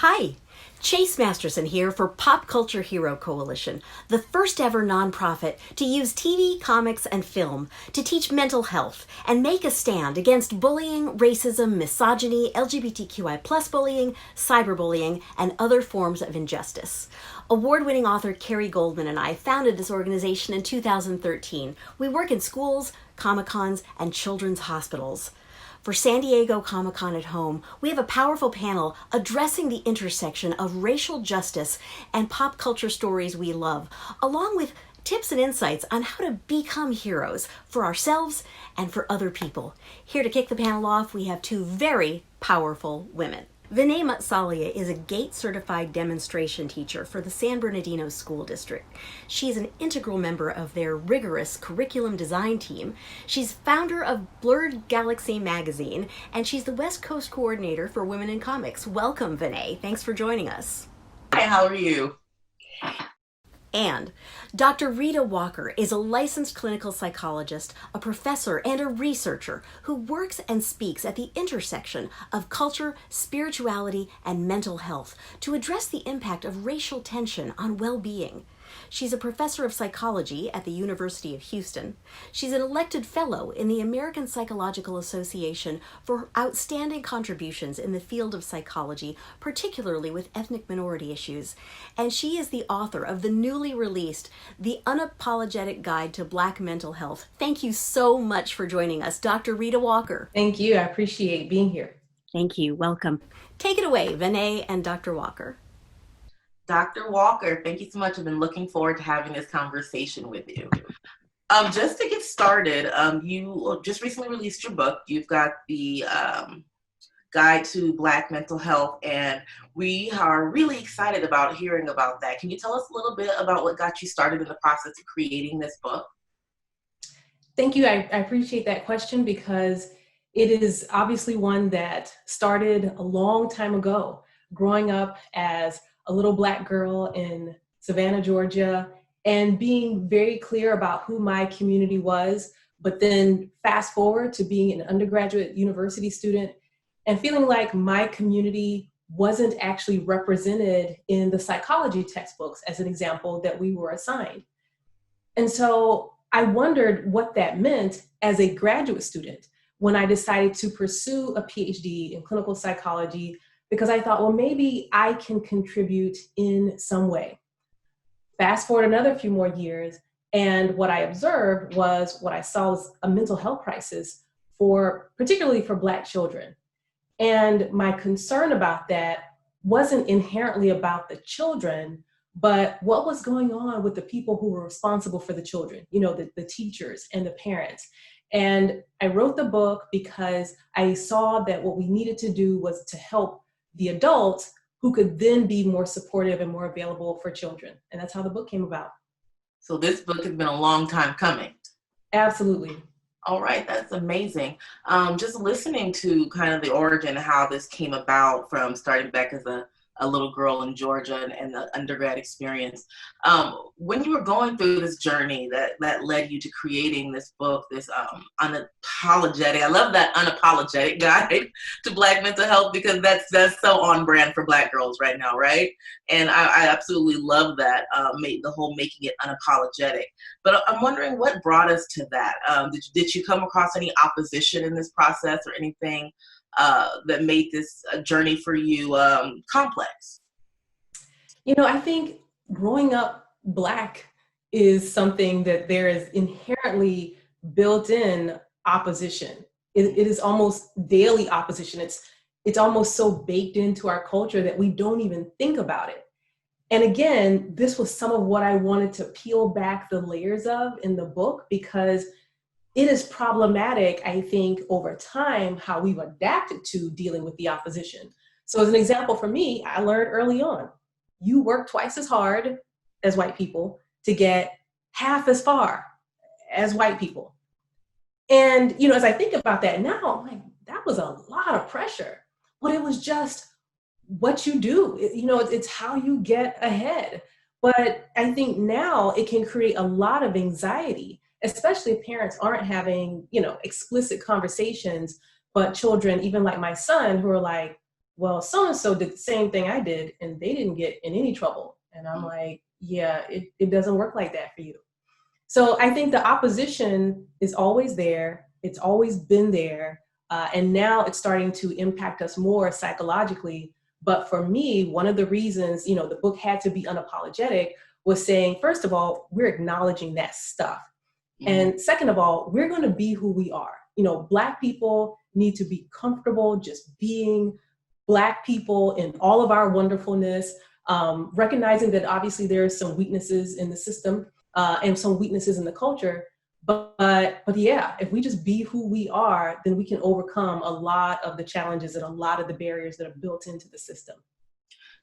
Hi, Chase Masterson here for Pop Culture Hero Coalition, the first ever nonprofit to use TV, comics, and film to teach mental health and make a stand against bullying, racism, misogyny, LGBTQI+ bullying, cyberbullying, and other forms of injustice. Award-winning author Carrie Goldman and I founded this organization in 2013. We work in schools, Comic-Cons, and children's hospitals. For San Diego Comic-Con at Home, we have a powerful panel addressing the intersection of racial justice and pop culture stories we love, along with tips and insights on how to become heroes for ourselves and for other people. Here to kick the panel off, we have two very powerful women. Vanee Matsalia is a GATE-certified demonstration teacher for the San Bernardino School District. She is an integral member of their rigorous curriculum design team. She's founder of BlerdGalaxy Magazine, and she's the West Coast coordinator for Women in Comics. Welcome, Vanee. Thanks for joining us. Hi, how are you? And Dr. Rheeda Walker is a licensed clinical psychologist, a professor, and a researcher who works and speaks at the intersection of culture, spirituality, and mental health to address the impact of racial tension on well-being. She's a professor of psychology at the University of Houston. She's an elected fellow in the American Psychological Association for her outstanding contributions in the field of psychology, particularly with ethnic minority issues. And she is the author of the newly released The Unapologetic Guide to Black Mental Health. Thank you so much for joining us, Dr. Rheeda Walker. Thank you. I appreciate being here. Thank you. Welcome. Take it away, Vanee and Dr. Walker. Dr. Walker, thank you so much. I've been looking forward to having this conversation with you. Just to get started, you just recently released your book. You've got the Guide to Black Mental Health, and we are really excited about hearing about that. Can you tell us a little bit about what got you started in the process of creating this book? Thank you. I appreciate that question because it is obviously one that started a long time ago, growing up as a little Black girl in Savannah, Georgia, and being very clear about who my community was, but then fast forward to being an undergraduate university student and feeling like my community wasn't actually represented in the psychology textbooks, as an example, that we were assigned. And so I wondered what that meant as a graduate student when I decided to pursue a PhD in clinical psychology, because I thought, well, maybe I can contribute in some way. Fast forward another few more years, and what I observed was what I saw was a mental health crisis particularly for Black children. And my concern about that wasn't inherently about the children, but what was going on with the people who were responsible for the children, the teachers and the parents. And I wrote the book because I saw that what we needed to do was to help the adults who could then be more supportive and more available for children. And that's how the book came about. So this book has been a long time coming. Absolutely. All right, that's amazing. Just listening to kind of the origin, how this came about from starting back as a little girl in Georgia and the undergrad experience. When you were going through this journey that led you to creating this book, this unapologetic, I love that unapologetic guide to Black mental health, because that's so on brand for Black girls right now, right? And I absolutely love that, the whole making it unapologetic. But I'm wondering what brought us to that. Did you come across any opposition in this process or anything that made this journey for you complex? I think growing up Black is something that there is inherently built-in opposition. It is almost daily opposition. It's almost so baked into our culture that we don't even think about it. And again, this was some of what I wanted to peel back the layers of in the book, because it is problematic, I think, over time, how we've adapted to dealing with the opposition. So as an example for me, I learned early on, you work twice as hard as white people to get half as far as white people. And, as I think about that now, I'm like, that was a lot of pressure, but it was just what you do. It's how you get ahead. But I think now it can create a lot of anxiety, especially if parents aren't having, explicit conversations, but children, even like my son, who are like, well, so-and-so did the same thing I did and they didn't get in any trouble. And I'm like, yeah, it doesn't work like that for you. So I think the opposition is always there. It's always been there. And now it's starting to impact us more psychologically. But for me, one of the reasons, the book had to be unapologetic was saying, first of all, we're acknowledging that stuff. And second of all, we're going to be who we are. Black people need to be comfortable just being Black people in all of our wonderfulness, recognizing that obviously there are some weaknesses in the system and some weaknesses in the culture. But yeah, if we just be who we are, then we can overcome a lot of the challenges and a lot of the barriers that are built into the system.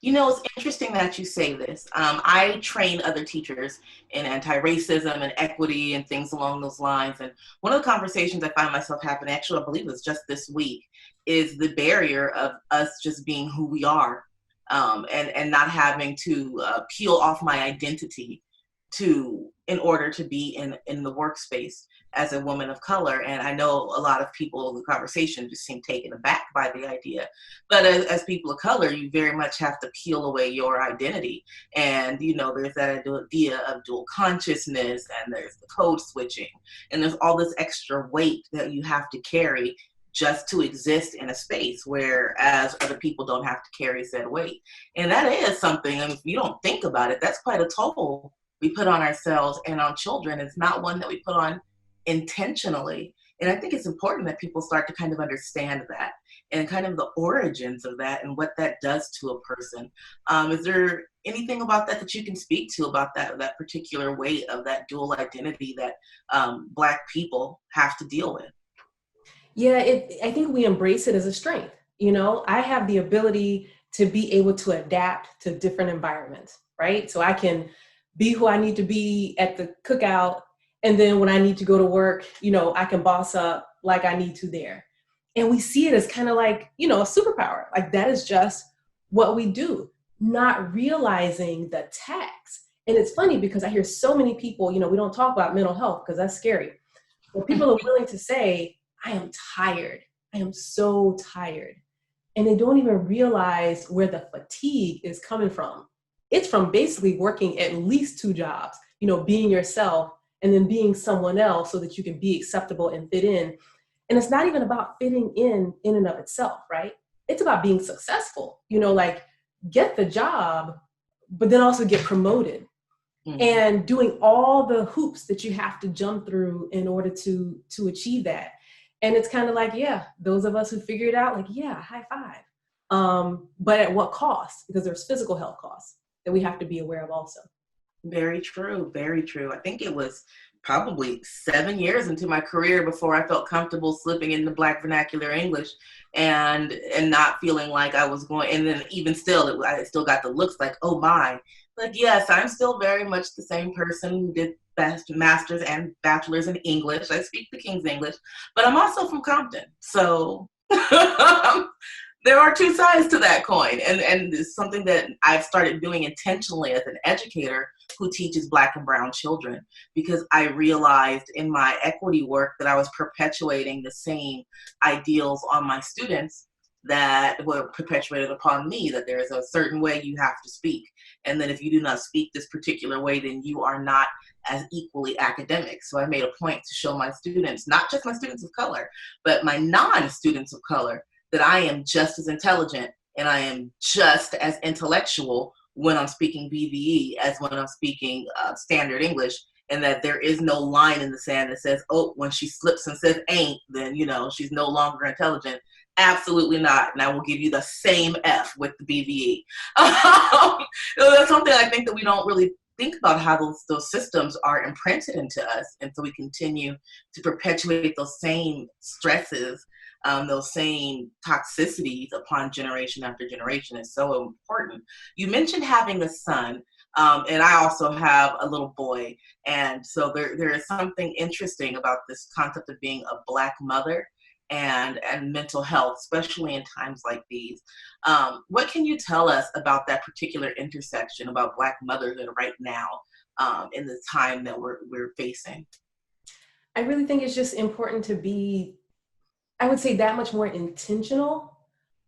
It's interesting that you say this. I train other teachers in anti-racism and equity and things along those lines. And one of the conversations I find myself having, actually, I believe it was just this week, is the barrier of us just being who we are and not having to peel off my identity in order to be in the workspace as a woman of color. And I know a lot of people in the conversation just seem taken aback by the idea. But as people of color, you very much have to peel away your identity. And, there's that idea of dual consciousness, and there's the code switching, and there's all this extra weight that you have to carry just to exist in a space, whereas other people don't have to carry said weight. And that is something, and if you don't think about it, that's quite a toll we put on ourselves and on children. It's not one that we put on intentionally. And I think it's important that people start to kind of understand that and kind of the origins of that and what that does to a person. Is there anything about that you can speak to about that particular weight of that dual identity that Black people have to deal with? Yeah, I think we embrace it as a strength. I have the ability to be able to adapt to different environments, right? So I can be who I need to be at the cookout. And then when I need to go to work, I can boss up like I need to there. And we see it as kind of like, a superpower. Like that is just what we do, not realizing the tax. And it's funny because I hear so many people, we don't talk about mental health because that's scary. But people are willing to say, I am tired. I am so tired. And they don't even realize where the fatigue is coming from. It's from basically working at least 2 jobs, being yourself and then being someone else so that you can be acceptable and fit in. And it's not even about fitting in and of itself, right? It's about being successful, like get the job, but then also get promoted and doing all the hoops that you have to jump through in order to achieve that. And it's kind of like, yeah, those of us who figure it out, like, yeah, high five. But at what cost? Because there's physical health costs that we have to be aware of also. Very true, very true. I think it was probably 7 years into my career before I felt comfortable slipping into Black vernacular English and not feeling like I was going, and then even still, I still got the looks like, oh my. Like, yes, I'm still very much the same person who did master's and bachelor's in English. I speak the King's English, but I'm also from Compton. So there are 2 sides to that coin. And it's something that I've started doing intentionally as an educator who teaches Black and brown children, because I realized in my equity work that I was perpetuating the same ideals on my students that were perpetuated upon me, that there is a certain way you have to speak. And then if you do not speak this particular way, then you are not as equally academic. So I made a point to show my students, not just my students of color, but my non-students of color, that I am just as intelligent and I am just as intellectual when I'm speaking BVE as when I'm speaking standard English, and that there is no line in the sand that says, oh, when she slips and says ain't, then, she's no longer intelligent. Absolutely not. And I will give you the same F with the BVE. That's something I think that we don't really think about, how those systems are imprinted into us. And so we continue to perpetuate those same stresses, those same toxicities upon generation after generation. Is so important. You mentioned having a son, and I also have a little boy. And so there is something interesting about this concept of being a Black mother and mental health, especially in times like these. What can you tell us about that particular intersection about Black motherhood right now in the time that we're facing? I really think it's just important to be, I would say, that much more intentional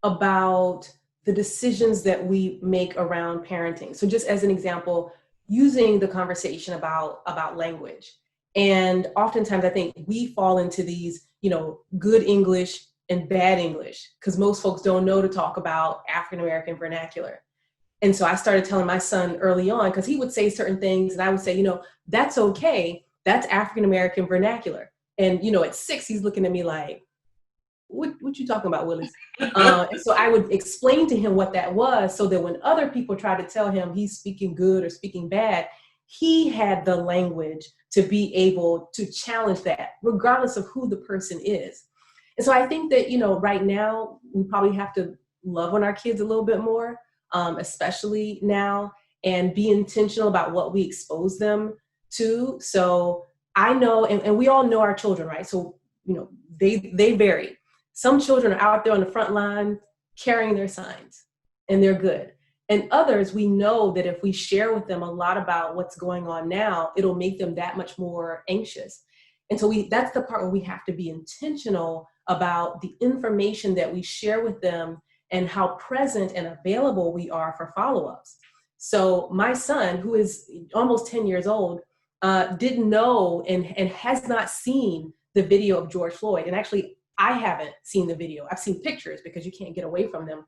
about the decisions that we make around parenting. So just as an example, using the conversation about language. And oftentimes I think we fall into these, good English and bad English, because most folks don't know to talk about African American vernacular. And so I started telling my son early on, because he would say certain things and I would say, that's okay. That's African American vernacular. And, at 6, he's looking at me like, what you talking about, Willis? And so I would explain to him what that was, so that when other people try to tell him he's speaking good or speaking bad, he had the language to be able to challenge that, regardless of who the person is. And so I think that, right now, we probably have to love on our kids a little bit more, especially now, and be intentional about what we expose them to. So I know, and we all know our children, right? So, they vary. Some children are out there on the front line carrying their signs, and they're good. And others, we know that if we share with them a lot about what's going on now, it'll make them that much more anxious. And so that's the part where we have to be intentional about the information that we share with them and how present and available we are for follow-ups. So my son, who is almost 10 years old, didn't know and has not seen the video of George Floyd. And actually, I haven't seen the video. I've seen pictures because you can't get away from them.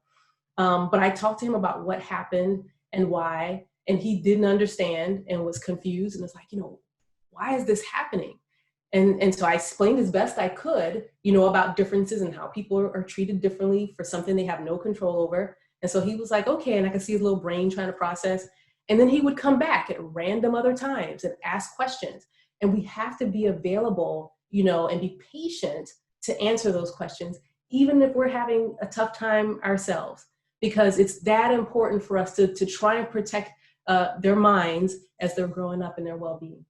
But I talked to him about what happened and why, and he didn't understand and was confused and was like, why is this happening? And so I explained as best I could, about differences and how people are treated differently for something they have no control over. And so he was like, okay, and I could see his little brain trying to process. And then he would come back at random other times and ask questions. And we have to be available, and be patient to answer those questions, even if we're having a tough time ourselves, because it's that important for us to try and protect their minds as they're growing up and their well-being.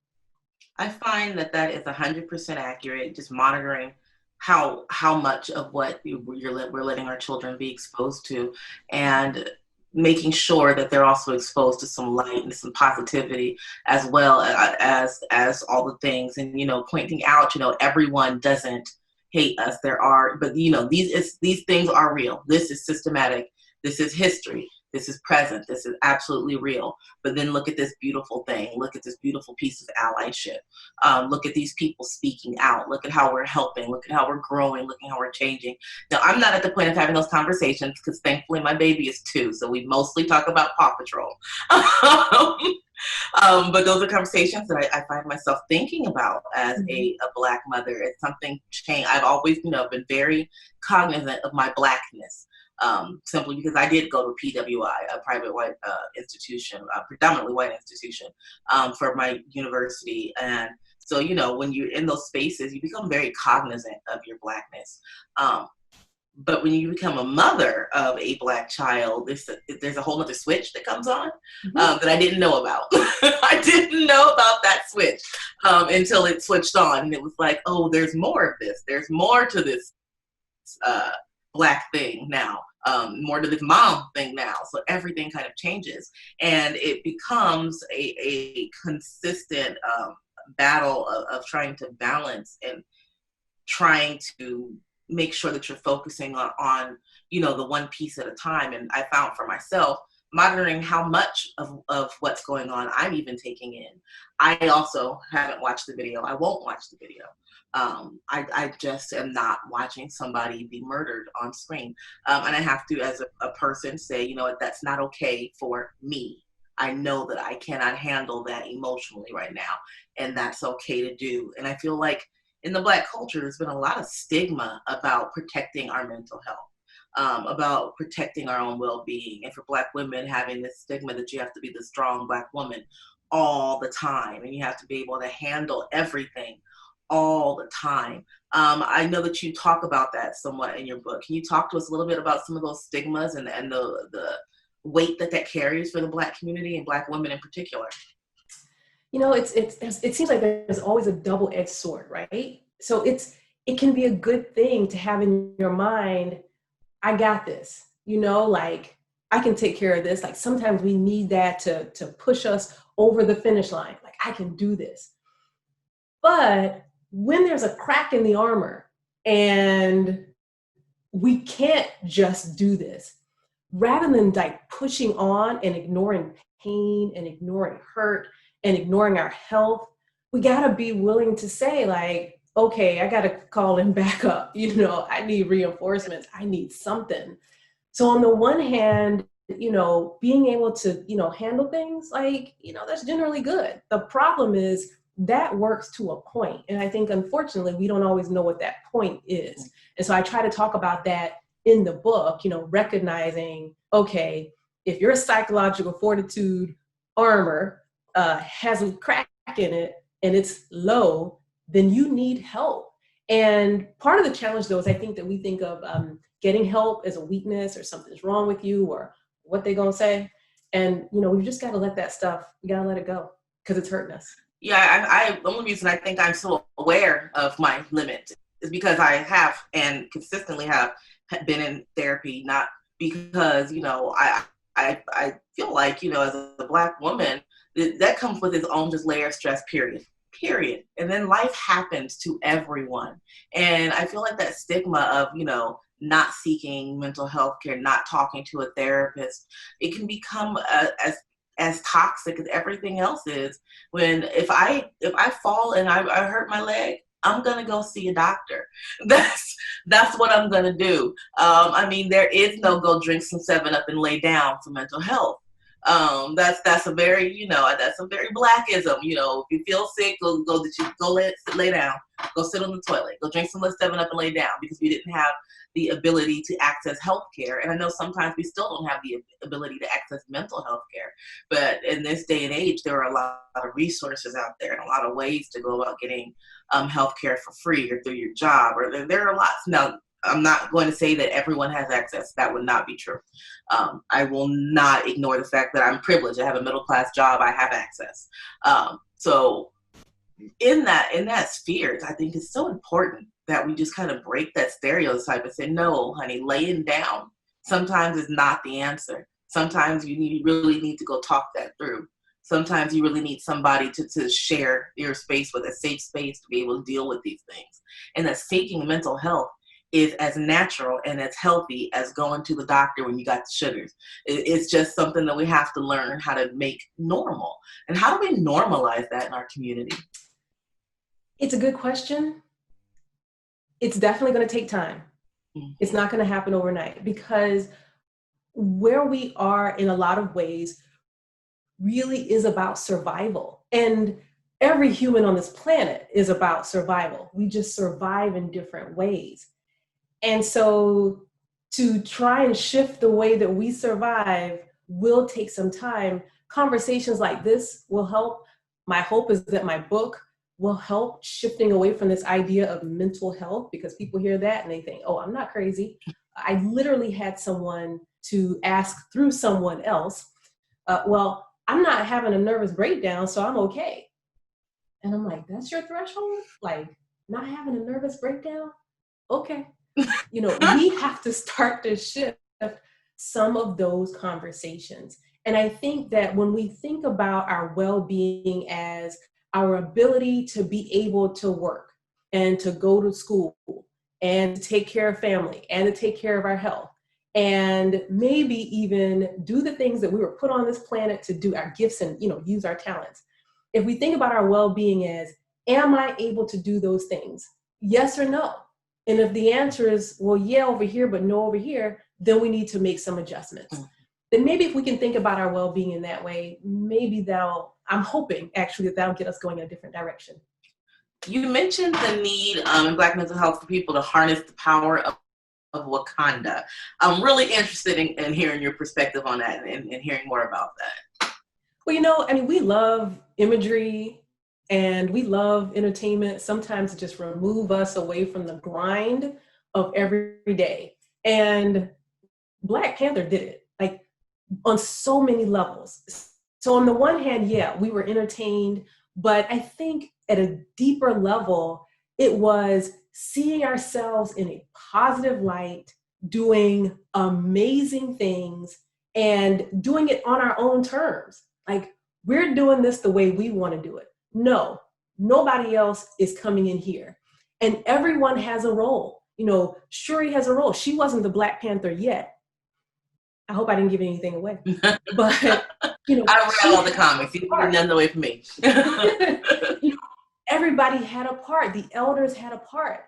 I find that is 100% accurate, just monitoring how much of what we're letting our children be exposed to, and making sure that they're also exposed to some light and some positivity, as well as all the things, and pointing out, everyone doesn't hate us. There are, but these things are real. This is systematic. This is history. This is present. This is absolutely real. But then look at this beautiful thing. Look at this beautiful piece of allyship. Look at these people speaking out. Look at how we're helping. Look at how we're growing. Look at how we're changing. Now, I'm not at the point of having those conversations because thankfully my baby is 2. So we mostly talk about Paw Patrol. But those are conversations that I find myself thinking about as a Black mother. It's something changed. I've always, been very cognizant of my Blackness. Simply because I did go to PWI, a private white institution, a predominantly white institution, for my university. And so, when you're in those spaces, you become very cognizant of your Blackness. But when you become a mother of a Black child, there's a whole other switch that comes on that I didn't know about. I didn't know about that switch until it switched on. And it was like, oh, there's more of this. There's more to this Black thing now. More to this mom thing now. So everything kind of changes, and it becomes a consistent battle of trying to balance and trying to make sure that you're focusing on the one piece at a time. And I found for myself, monitoring how much of what's going on I'm even taking in. I also haven't watched the video. I won't watch the video. I just am not watching somebody be murdered on screen. And I have to, as a person, say, that's not okay for me. I know that I cannot handle that emotionally right now, and that's okay to do. And I feel like in the Black culture, there's been a lot of stigma about protecting our mental health, about protecting our own well-being, and for Black women having this stigma that you have to be the strong Black woman all the time, and you have to be able to handle everything all the time. I know that you talk about that somewhat in your book. Can you talk to us a little bit about some of those stigmas and the weight that carries for the Black community and Black women in particular? It seems like there's always a double-edged sword, right? So it can be a good thing to have in your mind, I got this, like I can take care of this. Like sometimes we need that to push us over the finish line. Like I can do this. But when there's a crack in the armor and we can't just do this, rather than like pushing on and ignoring pain and ignoring hurt and ignoring our health, we gotta be willing to say like, okay, I gotta call in backup. I need reinforcements. I need something. So on the one hand, being able to, handle things like, that's generally good. The problem is that works to a point. And I think, unfortunately, we don't always know what that point is. And so I try to talk about that in the book, recognizing, okay, if your psychological fortitude armor has a crack in it and it's low, then you need help. And part of the challenge, though, is I think that we think of getting help as a weakness or something's wrong with you or what they gonna say. And, we've just got to let that stuff, we got to let it go because it's hurting us. Yeah, the only reason I think I'm so aware of my limit is because I have and consistently have been in therapy, not because, I feel like, as a Black woman, that comes with its own just layer of stress, period. And then life happens to everyone. And I feel like that stigma of, not seeking mental health care, not talking to a therapist, it can become as toxic as everything else is. When if I fall and I hurt my leg, I'm gonna go see a doctor. That's what I'm gonna do. There is no go drink some 7-Up and lay down for mental health. That's a very that's a very Blackism. If you feel sick, lay down, go sit on the toilet, go drink some 7-Up and lay down, because we didn't have the ability to access healthcare. And I know sometimes we still don't have the ability to access mental health care, but in this day and age, there are a lot of resources out there and a lot of ways to go about getting healthcare for free or through your job, or there are lots. Now, I'm not going to say that everyone has access. That would not be true. I will not ignore the fact that I'm privileged. I have a middle-class job. I have access. So in that sphere, I think it's so important that we just kind of break that stereotype and say, no, honey, laying down sometimes is not the answer. Sometimes you really need to go talk that through. Sometimes you really need somebody to share your space with, a safe space to be able to deal with these things. And that seeking mental health is as natural and as healthy as going to the doctor when you got the sugars. It's just something that we have to learn how to make normal. And how do we normalize that in our community? It's a good question. It's definitely going to take time. Mm-hmm. It's not going to happen overnight, because where we are in a lot of ways really is about survival. And every human on this planet is about survival. We just survive in different ways. And so to try and shift the way that we survive will take some time. Conversations like this will help. My hope is that my book will help shifting away from this idea of mental health, because people hear that and they think, oh, I'm not crazy. I literally had someone to ask through someone else, well, I'm not having a nervous breakdown, so I'm okay. And I'm like, that's your threshold? Like, not having a nervous breakdown? Okay. We have to start to shift some of those conversations. And I think that when we think about our well-being as our ability to be able to work and to go to school and to take care of family and to take care of our health, and maybe even do the things that we were put on this planet to do, our gifts, and use our talents. If we think about our well-being as, am I able to do those things? Yes or no? And if the answer is, well, yeah, over here, but no over here, then we need to make some adjustments. Then maybe if we can think about our well-being in that way, maybe I'm hoping actually that'll get us going in a different direction. You mentioned the need in Black mental health for people to harness the power of Wakanda. I'm really interested in hearing your perspective on that and hearing more about that. Well, we love imagery and we love entertainment. Sometimes just remove us away from the grind of every day. And Black Panther did it, like, on so many levels. So on the one hand, yeah, we were entertained, but I think at a deeper level, it was seeing ourselves in a positive light, doing amazing things and doing it on our own terms. Like, we're doing this the way we want to do it. No, nobody else is coming in here. And everyone has a role. Shuri has a role. She wasn't the Black Panther yet. I hope I didn't give anything away. But, you know, I read all the comics. You didn't get nothing away from me. You know, everybody had a part. The elders had a part.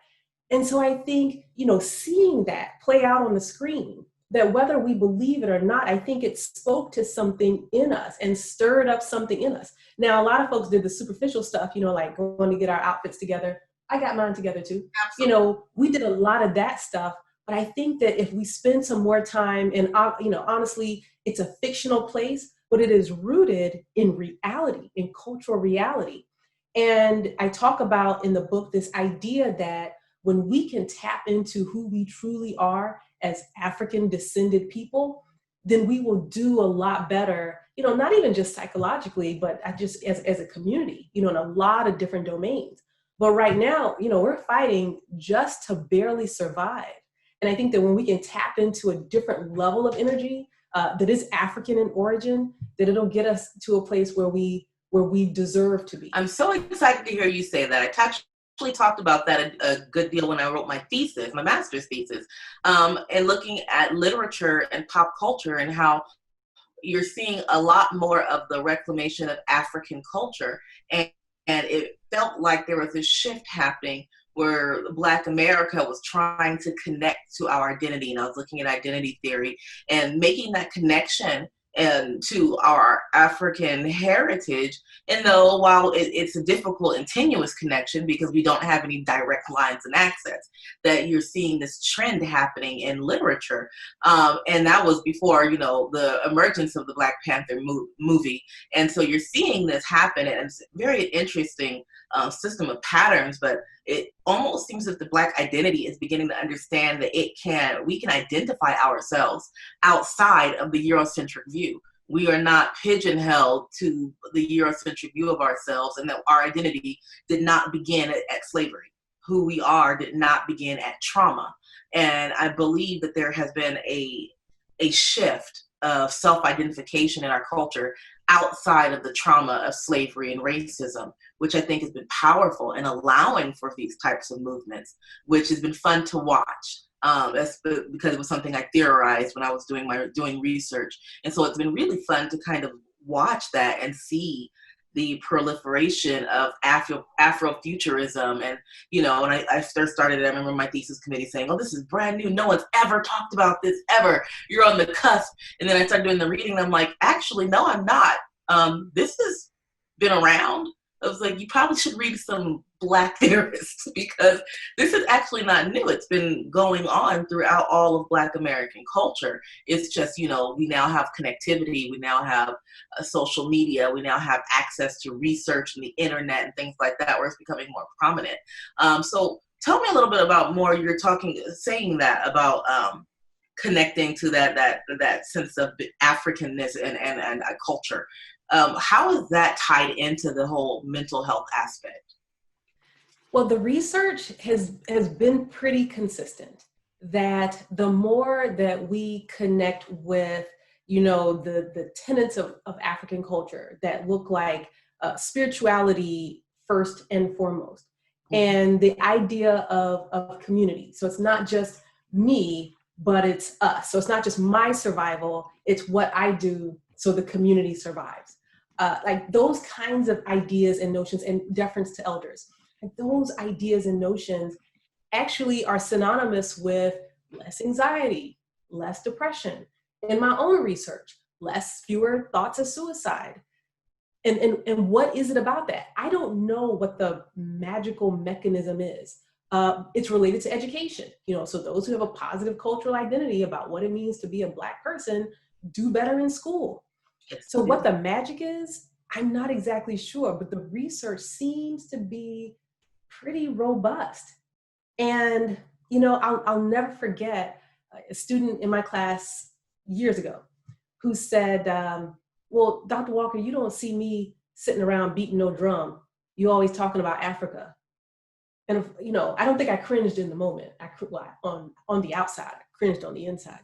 And so I think, you know, seeing that play out on the screen, that whether we believe it or not, I think it spoke to something in us and stirred up something in us. Now, a lot of folks did the superficial stuff, you know, like going to get our outfits together. I got mine together too. Absolutely. You know, we did a lot of that stuff. But I think that if we spend some more time, and, you know, honestly, it's a fictional place, but it is rooted in reality, in cultural reality. And I talk about in the book this idea that when we can tap into who we truly are as African descended people, then we will do a lot better, you know, not even just psychologically, but just as a community, you know, in a lot of different domains. But right now, you know, we're fighting just to barely survive. And I think that when we can tap into a different level of energy that is African in origin, that it'll get us to a place where we deserve to be. I'm so excited to hear you say that. I actually talked about that a good deal when I wrote my thesis, my master's thesis, and looking at literature and pop culture and how you're seeing a lot more of the reclamation of African culture. And it felt like there was this shift happening where Black America was trying to connect to our identity. And I was looking at identity theory and making that connection and to our African heritage. And though while it's a difficult and tenuous connection because we don't have any direct lines and access, that you're seeing this trend happening in literature. And that was before, you know, the emergence of the Black Panther movie. And so you're seeing this happen, and it's a very interesting system of patterns, but it almost seems that the Black identity is beginning to understand that we can identify ourselves outside of the Eurocentric view. We are not pigeonholed to the Eurocentric view of ourselves, and that our identity did not begin at slavery. Who we are did not begin at trauma. And I believe that there has been a shift of self-identification in our culture outside of the trauma of slavery and racism, which I think has been powerful in allowing for these types of movements, which has been fun to watch. That's because it was something I theorized when I was doing research. And so it's been really fun to kind of watch that and see the proliferation of Afrofuturism. And, you know, when I first started it, I remember my thesis committee saying, oh, this is brand new. No one's ever talked about this ever. You're on the cusp. And then I started doing the reading and I'm like, actually, no, I'm not. This has been around. I was like, you probably should read some Black theorists because this is actually not new. It's been going on throughout all of Black American culture. It's just, you know, we now have connectivity. We now have social media. We now have access to research and the internet and things like that, where it's becoming more prominent. So tell me a little bit about more. You're saying that about connecting to that sense of Africanness and a culture. How is that tied into the whole mental health aspect? Well, the research has been pretty consistent that the more that we connect with, you know, the tenets of African culture that look like spirituality first and foremost, and the idea of community. So it's not just me, but it's us. So it's not just my survival, it's what I do so the community survives. Like those kinds of ideas and notions, and deference to elders. Those ideas and notions actually are synonymous with less anxiety, less depression. In my own research, fewer thoughts of suicide. And what is it about that? I don't know what the magical mechanism is. It's related to education. You know, so those who have a positive cultural identity about what it means to be a Black person do better in school. So what the magic is, I'm not exactly sure, but the research seems to be pretty robust. And, you know, I'll never forget a student in my class years ago who said, well, Dr. Walker, you don't see me sitting around beating no drum. You're always talking about Africa. And, you know, I don't think I cringed in the moment. On the outside, I cringed on the inside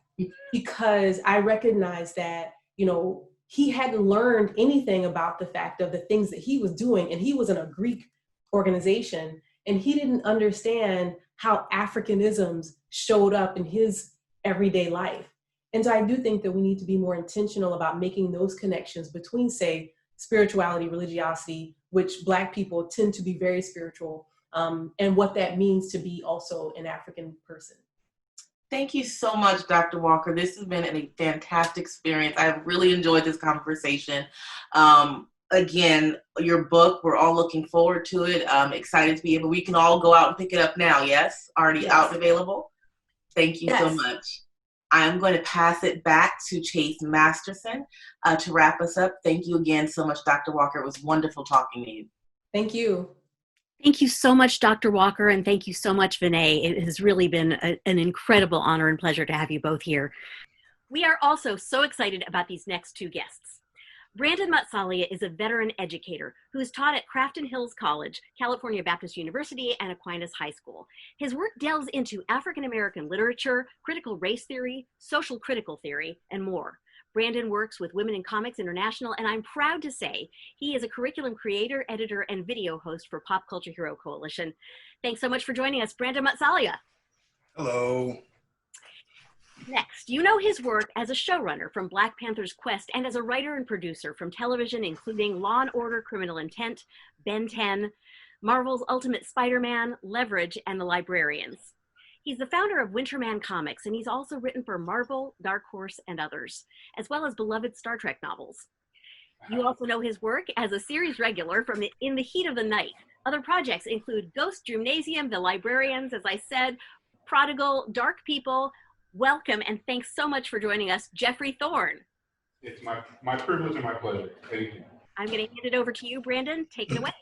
because I recognized that, you know, he hadn't learned anything about the fact of the things that he was doing. And he was in a Greek organization, and he didn't understand how Africanisms showed up in his everyday life. And so I do think that we need to be more intentional about making those connections between, say, spirituality, religiosity, which Black people tend to be very spiritual, and what that means to be also an African person. Thank you so much, Dr. Walker. This has been a fantastic experience. I've really enjoyed this conversation. Again, your book, we're all looking forward to it. Excited to be able, we can all go out and pick it up now, yes? Already Yes. out and available? Thank you so Yes. much. I'm going to pass it back to Chase Masterson to wrap us up. Thank you again so much, Dr. Walker. It was wonderful talking to you. Thank you. Thank you so much, Dr. Walker, and thank you so much, Vanee. It has really been an incredible honor and pleasure to have you both here. We are also so excited about these next two guests. Brandon Matsalia is a veteran educator who has taught at Crafton Hills College, California Baptist University, and Aquinas High School. His work delves into African American literature, critical race theory, social critical theory, and more. Brandon works with Women in Comics International, and I'm proud to say he is a curriculum creator, editor, and video host for Pop Culture Hero Coalition. Thanks so much for joining us, Brandon Matsalia. Hello. Next, you know his work as a showrunner from Black Panther's Quest and as a writer and producer from television, including Law & Order: Criminal Intent, Ben 10, Marvel's Ultimate Spider-Man, Leverage, and The Librarians. He's the founder of Winterman Comics, and he's also written for Marvel, Dark Horse, and others, as well as beloved Star Trek novels. You also know his work as a series regular from In the Heat of the Night. Other projects include Ghost Gymnasium, The Librarians, as I said, Prodigal, Dark People. Welcome, and thanks so much for joining us, Geoffrey Thorne. It's my privilege and my pleasure. Thank you. I'm going to hand it over to you, Brandon. Take it away.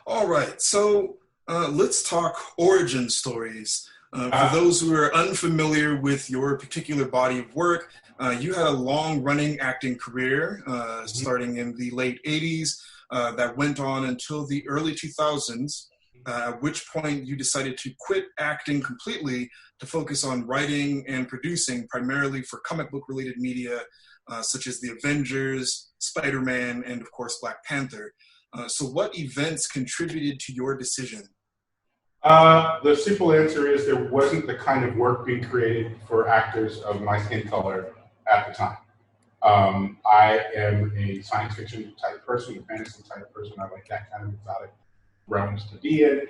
All right, so let's talk origin stories. For those who are unfamiliar with your particular body of work, you had a long-running acting career starting in the late 80s that went on until the early 2000s, at which point you decided to quit acting completely to focus on writing and producing primarily for comic book-related media such as the Avengers, Spider-Man, and of course Black Panther. So what events contributed to your decision? The simple answer is there wasn't the kind of work being created for actors of my skin color at the time. I am a science fiction type person, a fantasy type person. I like that kind of exotic realms to be in,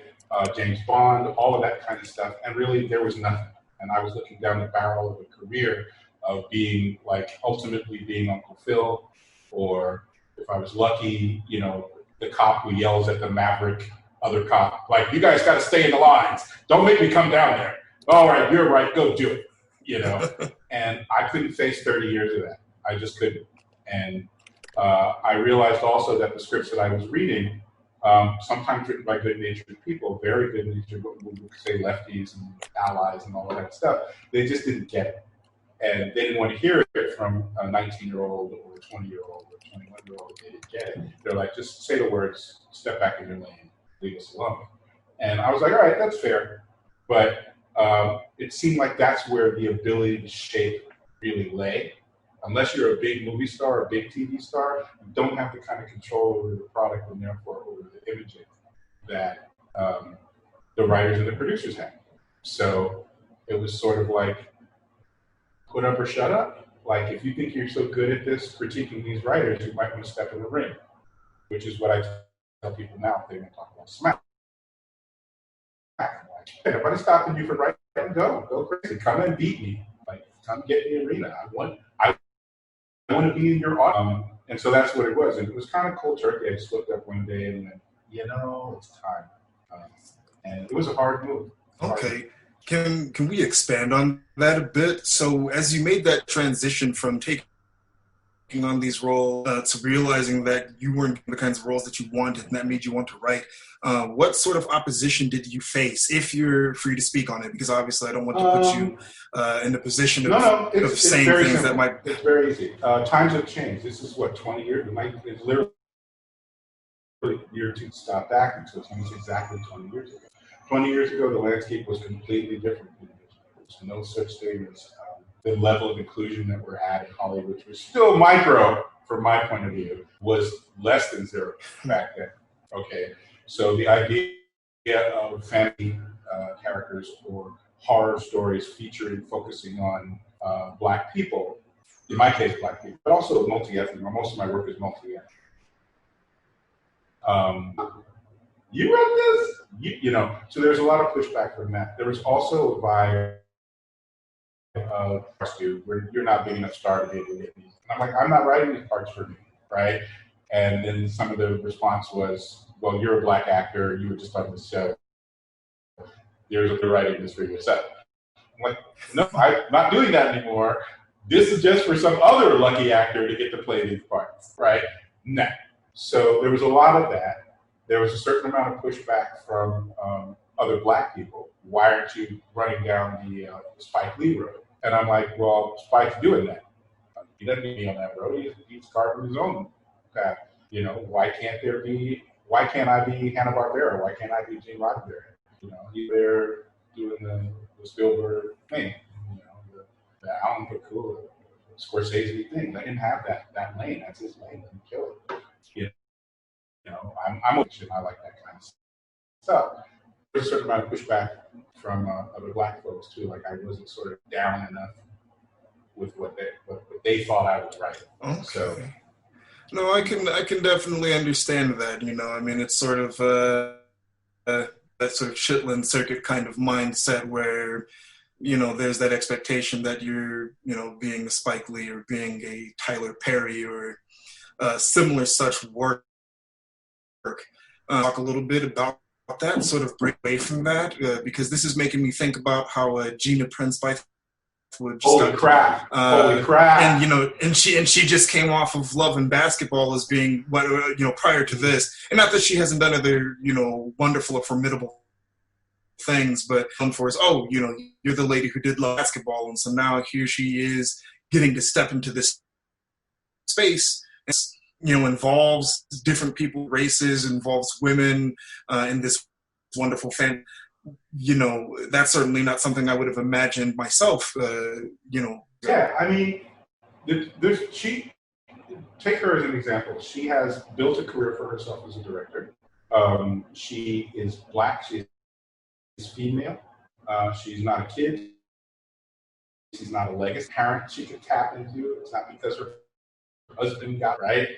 James Bond, all of that kind of stuff. And really there was nothing. And I was looking down the barrel of a career of being like ultimately being Uncle Phil, or if I was lucky, you know, the cop who yells at the maverick other cop, like, you guys got to stay in the lines. Don't make me come down there. All right, you're right. Go do it. You know, and I couldn't face 30 years of that. I just couldn't. And I realized also that the scripts that I was reading, sometimes written by good-natured people, very good-natured, we would say lefties and allies and all of that stuff, they just didn't get it. And they didn't want to hear it from a 19-year-old or a 20-year-old or a 21-year-old. They didn't get it. They're like, just say the words, step back in your lane, leave us alone. And I was like, all right, that's fair. But it seemed like that's where the ability to shape really lay. Unless you're a big movie star or a big TV star, you don't have the kind of control over the product and therefore over the imaging that the writers and the producers have. So it was sort of like, put up or shut up. Like, if you think you're so good at this, critiquing these writers, you might want to step in the ring, which is what I tell people now if they want to talk about smack. I'm like, hey, nobody's stopping you from writing. Go crazy. Come and beat me. Like, come get in the arena. I want to be in your audience. And so that's what it was. And it was kind of cold turkey. I just looked up one day and went, you know, it's time. And it was a hard move. Okay. Can we expand on that a bit? So as you made that transition from taking on these roles to realizing that you weren't getting the kinds of roles that you wanted and that made you want to write, what sort of opposition did you face, if you're free to speak on it? Because obviously I don't want to put you in a position of saying things simple. That might... It's very easy. Times have changed. This is what, 20 years? It's literally year to stop acting, so it's exactly 20 years ago. 20 years ago, the landscape was completely different. There was no such thing as the level of inclusion that we're at in Hollywood, which was still micro, from my point of view, was less than zero back then. Okay, so the idea of fantasy characters or horror stories featuring, focusing on Black people, in my case, Black people, but also multi-ethnic. Most of my work is multi-ethnic. You read this? You know, so there's a lot of pushback from that. There was also a vibe of, where you're not big enough star to be able to get these. And I'm like, I'm not writing these parts for me, right? And then some of the response was, well, you're a Black actor, you were just on the show. You're writing this for yourself. I'm like, no, I'm not doing that anymore. This is just for some other lucky actor to get to play these parts, right? No. So there was a lot of that. There was a certain amount of pushback from other Black people. Why aren't you running down the Spike Lee road? And I'm like, well, Spike's doing that. He doesn't need me on that road. He's carving his own path. You know, why can't I be Hanna-Barbera? Why can't I be Gene Roddenberry? You know, he's there doing the Spielberg thing. You know, the Alan Bacall, Scorsese thing. Let him have that lane. That's his lane. Let him kill it. You know, I'm I like that kind of stuff. There's a certain amount of pushback from other Black folks too. Like I wasn't sort of down enough with what they thought I was right. Okay. So, no, I can definitely understand that. You know, I mean, it's sort of that sort of Shetland Circuit kind of mindset where, you know, there's that expectation that you're, you know, being a Spike Lee or being a Tyler Perry or similar such work. Talk a little bit about that, sort of break away from that, because this is making me think about how Gina Prince Bythewood just holy crap! And you know, and she just came off of Love and Basketball as being what, you know, prior to this, and not that she hasn't done other, you know, wonderful or formidable things, but for us, oh, you know, you're the lady who did Love Basketball, and so now here she is getting to step into this space. You know, involves different people, races, involves women in this wonderful family. You know, that's certainly not something I would have imagined myself. You know. Yeah, I mean, she take her as an example. She has built a career for herself as a director. She is Black. She is female. She's not a kid. She's not a legacy parent. She could tap into. It's not because her husband got right.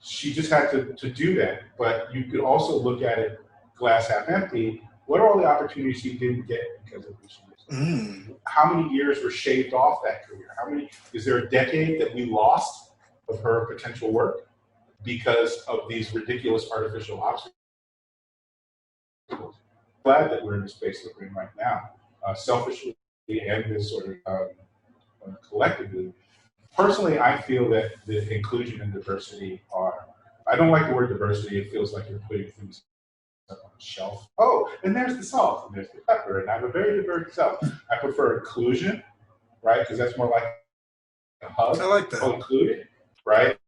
She just had to do that. But you could also look at it glass half empty. What are all the opportunities she didn't get because of who she is? How many years were shaved off that career? Is there a decade that we lost of her potential work because of these ridiculous artificial obstacles? Glad that we're in the space that we're in right now, selfishly and this sort of collectively. Personally, I feel that the inclusion and diversity are, I don't like the word diversity. It feels like you're putting things up on a shelf. Oh, and there's the salt, and there's the pepper, and I have a very diverse self. I prefer inclusion, right? Because that's more like a hug. I like that. Included, right?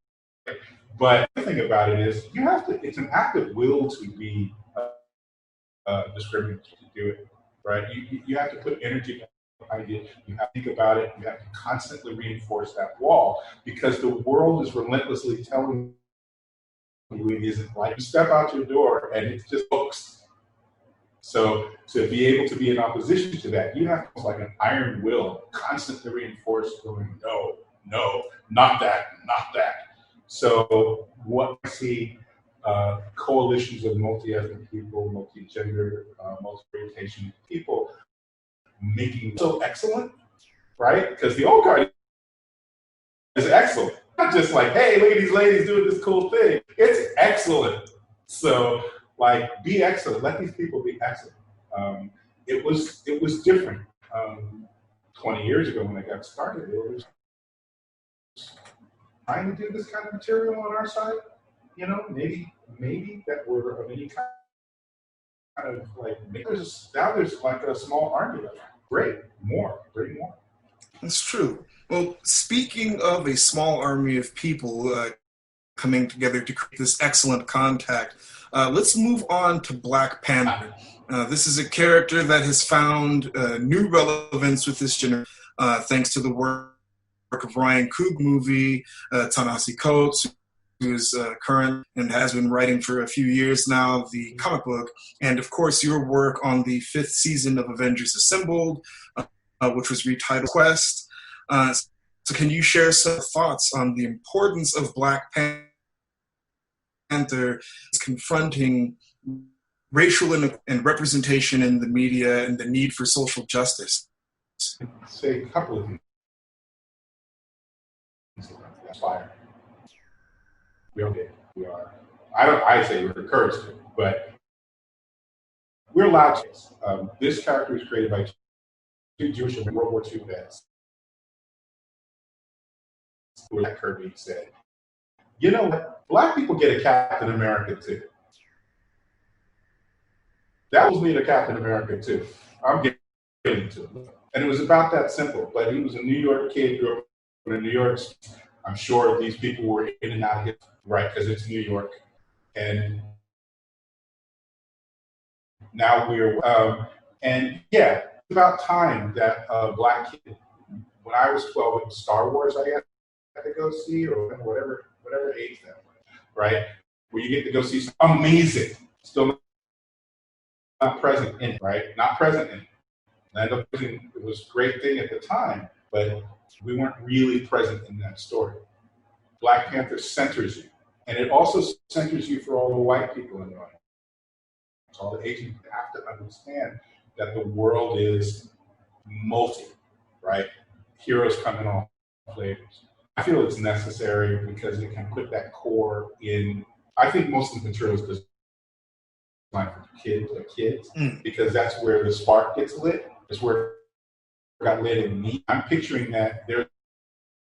But the thing about it is, you have to, it's an act of will to be discriminatory to do it, right? You have to put energy behind it. You have to think about it. You have to constantly reinforce that wall because the world is relentlessly telling you it isn't like you step out your door and it's just books. So to be able to be in opposition to that, you have to, like an iron will, constantly reinforce going, no, not that, not that. So what I see coalitions of multi-ethnic people, multi-gender, multi-orientation people making so excellent, right? Because the old guard is excellent. Not just like, hey, look at these ladies doing this cool thing. It's excellent. So, like, be excellent. Let these people be excellent. It was different 20 years ago when I got started. It was trying to do this kind of material on our side. You know, maybe that we're of any kind of like, now there's like a small army of it. Great, bring more. That's true. Well, speaking of a small army of people coming together to create this excellent contact, let's move on to Black Panther. This is a character that has found new relevance with this generation, thanks to the work of Ryan Coog movie, Ta-Nehisi Coates, who is current and has been writing for a few years now, the comic book, and of course your work on the 5th season of Avengers Assembled, which was retitled Quest. So can you share some thoughts on the importance of Black Panther confronting racial and representation in the media and the need for social justice? Say a couple of things. Fire. We are. I say we're encouraged to, but we're allowed to. This character was created by two Jewish World War II vets. Like Kirby said, you know what? Black people get a Captain America too. That was me to Captain America too. I'm getting to it. And it was about that simple. But he was a New York kid, grew up in New York. I'm sure these people were in and out of it, right? Because it's New York. And now we're, and yeah, it's about time that Black kid, when I was 12, it was Star Wars, I guess, I had to go see, or whatever age that was, right? Where you get to go see something amazing, still not present in it, right? Not present in it. And it was a great thing at the time, but we weren't really present in that story. Black Panther centers you, and it also centers you for all the white people in the audience. All the Asians have to understand that the world is multi, right? Heroes come in all flavors. I feel it's necessary because it can put that core in. I think most of the materials designed for kids, because that's where the spark gets lit. It's where it got lit in me. I'm picturing that there's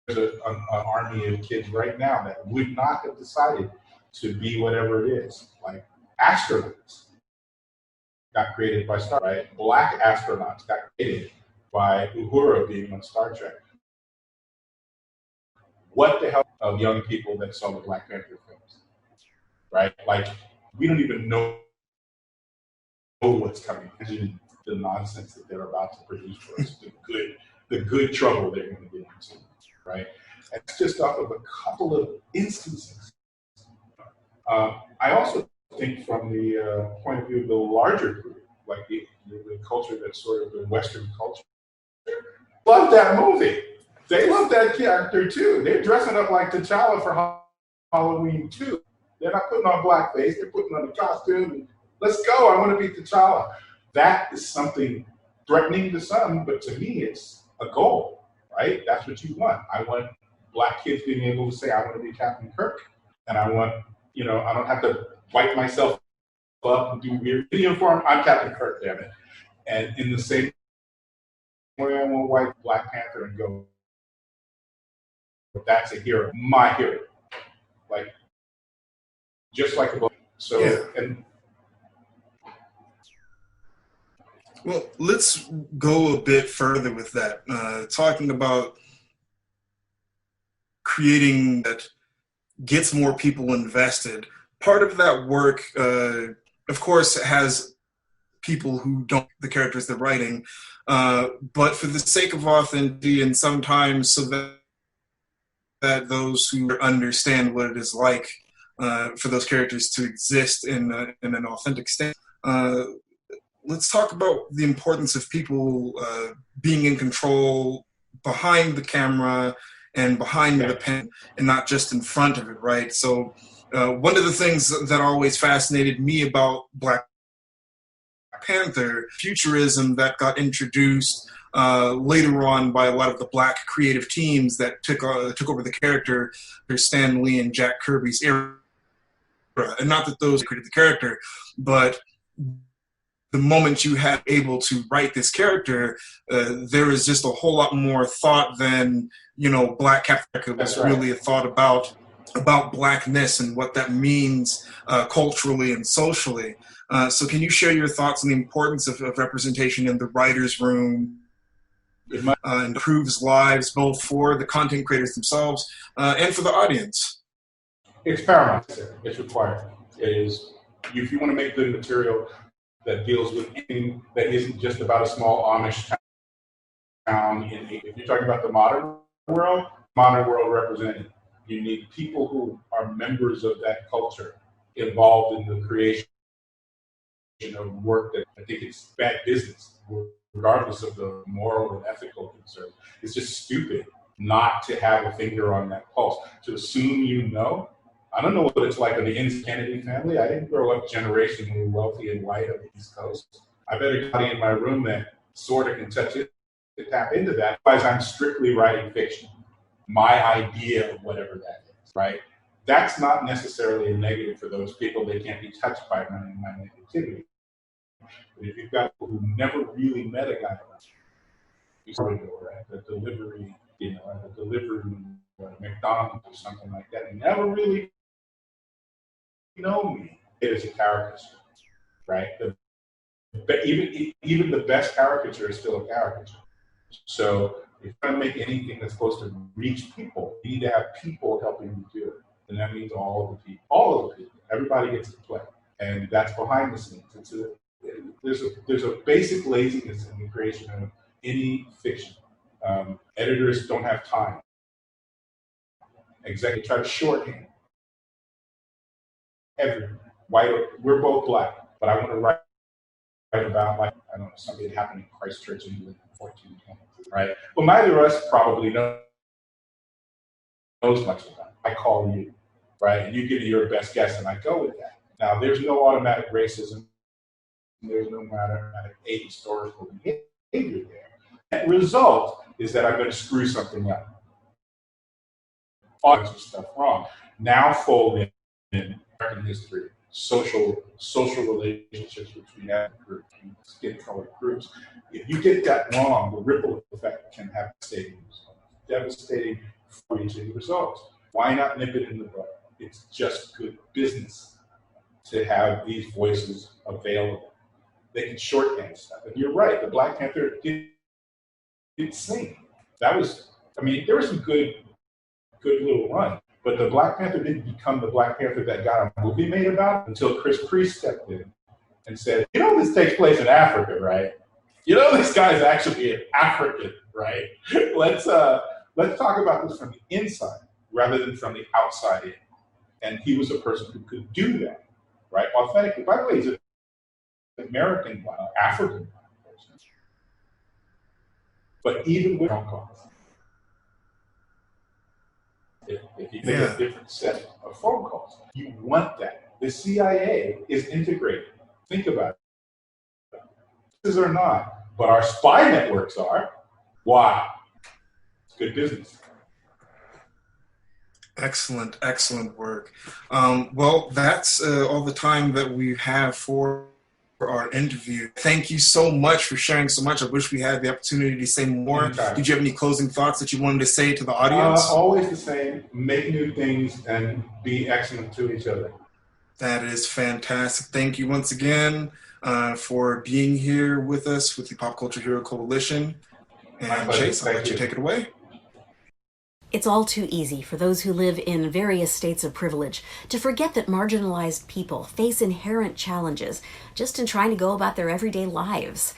an army of kids right now that would not have decided to be whatever it is. Like astronauts got created by Star Trek, right? Black astronauts got created by Uhura being on Star Trek. What the hell of young people that saw the Black Panther films, right? Like, we don't even know what's coming. The nonsense that they're about to produce for us, the good trouble they're going to get into, right? And it's just off of a couple of instances. I also think from the point of view of the larger group, like the culture that's sort of the Western culture, love that movie. They love that character too. They're dressing up like T'Challa for Halloween too. They're not putting on blackface, they're putting on a costume. And, let's go, I want to be T'Challa. That is something threatening to some, but to me, it's a goal, right? That's what you want. I want Black kids being able to say, I want to be Captain Kirk. And I want, I don't have to wipe myself up and do weird uniform. I'm Captain Kirk, damn it. And in the same way, I want white Black Panther and go, that's a hero, my hero. Like, just like a book. So, yeah. And well, let's go a bit further with that, talking about creating that gets more people invested. Part of that work, of course, has people who don't the characters they're writing, but for the sake of authenticity and sometimes so that those who understand what it is like for those characters to exist in an authentic state. Let's talk about the importance of people being in control behind the camera and behind the pen and not just in front of it, right? So one of the things that always fascinated me about Black Panther, futurism that got introduced later on by a lot of the Black creative teams that took over the character, there's Stan Lee and Jack Kirby's era. And not that those created the character, but the moment you had able to write this character, there is just a whole lot more thought than, Black Captain was really a thought about Blackness and what that means culturally and socially. So can you share your thoughts on the importance of representation in the writer's room? And improves lives both for the content creators themselves and for the audience. It's paramount. It's required. It is, if you want to make good material that deals with anything that isn't just about a small Amish town. If you're talking about the modern world represented, you need people who are members of that culture involved in the creation of work that I think it's bad business. regardless of the moral and ethical concerns. It's just stupid not to have a finger on that pulse, to assume you know. I don't know what it's like in the Inns Kennedy family. I didn't grow up generationally wealthy and white on the East Coast. I bet everybody in my room that sort of can touch it, to tap into that. Otherwise, I'm strictly writing fiction. My idea of whatever that is, right? That's not necessarily a negative for those people. They can't be touched by my negativity. But if you've got people who never really met a guy, you sort of go at the delivery, at the delivery or McDonald's or something like that, and never really know me. It is a caricature, right? But even the best caricature is still a caricature. So if you're going to make anything that's supposed to reach people, you need to have people helping you do it. And that means all of the people. Everybody gets to play. And that's behind the scenes. There's a basic laziness in the creation of any fiction. Editors don't have time. Executives try to shorthand everything. We're both black, but I want to write about, like, I don't know, something that happened in Christchurch, England in 1420, right? Well, neither of us probably knows much about it. I call you, right? And you give me your best guess, and I go with that. Now, there's no automatic racism. There's no automatic ahistorical behavior there. The result is that I'm going to screw something up. All kinds of stuff wrong. Now fold in American history, social relationships between ethnic groups, skin colored groups. If you get that wrong, the ripple effect can have devastating reaching results. Why not nip it in the bud? It's just good business to have these voices available. They can shorthand stuff. And you're right, the Black Panther did sing. There was some good little run. But the Black Panther didn't become the Black Panther that got a movie made about until Chris Priest stepped in and said, this takes place in Africa, right? This guy's actually an African, right? Let's talk about this from the inside rather than from the outside in. And he was a person who could do that, right? Authentically. By the way, he's an American black, African black person. But even with phone calls, if you get a different set of phone calls, you want that. The CIA is integrated. Think about it. This or not, but our spy networks are. Why? It's good business. Excellent work. Well, that's all the time that we have for our interview. Thank you so much for sharing so much. I wish we had the opportunity to say more. Anytime. Did you have any closing thoughts that you wanted to say to the audience? Always the same. Make new things and be excellent to each other. That is fantastic. Thank you once again for being here with us with the Pop Culture Hero Coalition. And Chase, I'll let you take it away. It's all too easy for those who live in various states of privilege to forget that marginalized people face inherent challenges just in trying to go about their everyday lives.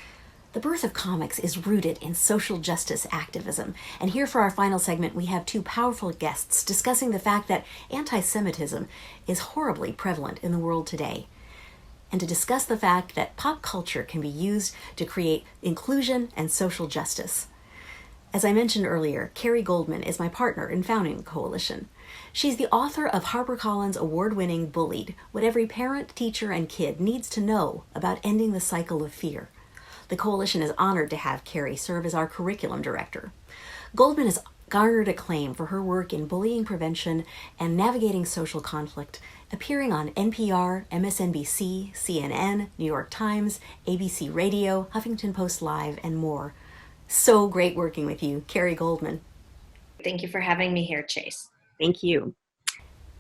The birth of comics is rooted in social justice activism, and here for our final segment we have two powerful guests discussing the fact that antisemitism is horribly prevalent in the world today, and to discuss the fact that pop culture can be used to create inclusion and social justice. As I mentioned earlier, Carrie Goldman is my partner in founding the coalition. She's the author of HarperCollins award-winning Bullied, What Every Parent, Teacher, and Kid Needs to Know About Ending the Cycle of Fear. The coalition is honored to have Carrie serve as our curriculum director. Goldman has garnered acclaim for her work in bullying prevention and navigating social conflict, appearing on NPR, MSNBC, CNN, New York Times, ABC Radio, Huffington Post Live, and more. So great working with you, Carrie Goldman. Thank you for having me here, Chase. Thank you.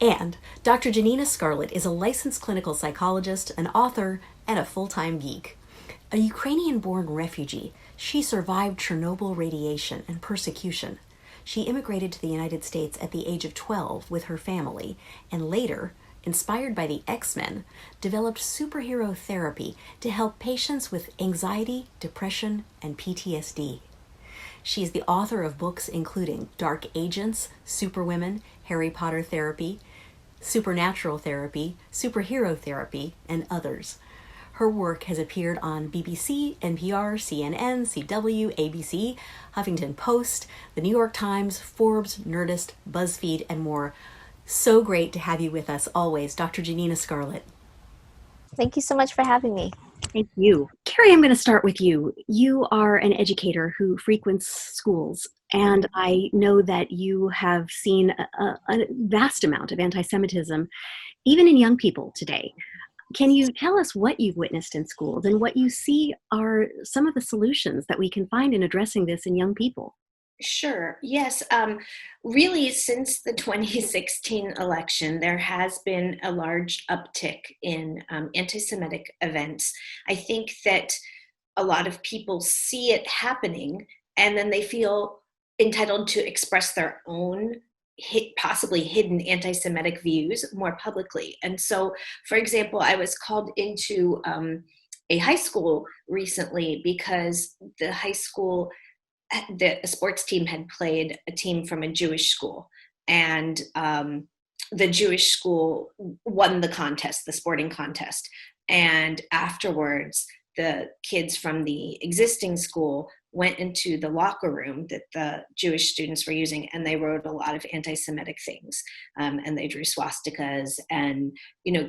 And Dr. Janina Scarlet is a licensed clinical psychologist, an author, and a full-time geek. A Ukrainian-born refugee, she survived Chernobyl radiation and persecution. She immigrated to the United States at the age of 12 with her family, and later, inspired by the X-Men, developed superhero therapy to help patients with anxiety, depression, and PTSD. She is the author of books including Dark Agents, Superwomen, Harry Potter Therapy, Supernatural Therapy, Superhero Therapy, and others. Her work has appeared on BBC, NPR, CNN, CW, ABC, Huffington Post, The New York Times, Forbes, Nerdist, BuzzFeed, and more. So great to have you with us always, Dr. Janina Scarlet. Thank you so much for having me. Thank you. Carrie, I'm going to start with you. You are an educator who frequents schools, and I know that you have seen a vast amount of anti-Semitism, even in young people today. Can you tell us what you've witnessed in schools and what you see are some of the solutions that we can find in addressing this in young people? Sure. Yes. Really, since the 2016 election, there has been a large uptick in anti-Semitic events. I think that a lot of people see it happening and then they feel entitled to express their own possibly hidden anti-Semitic views more publicly. And so, for example, I was called into a high school recently because the high school, the sports team had played a team from a Jewish school, and the Jewish school won the contest, the sporting contest. And afterwards, the kids from the existing school went into the locker room that the Jewish students were using, and they wrote a lot of anti-Semitic things. And they drew swastikas and,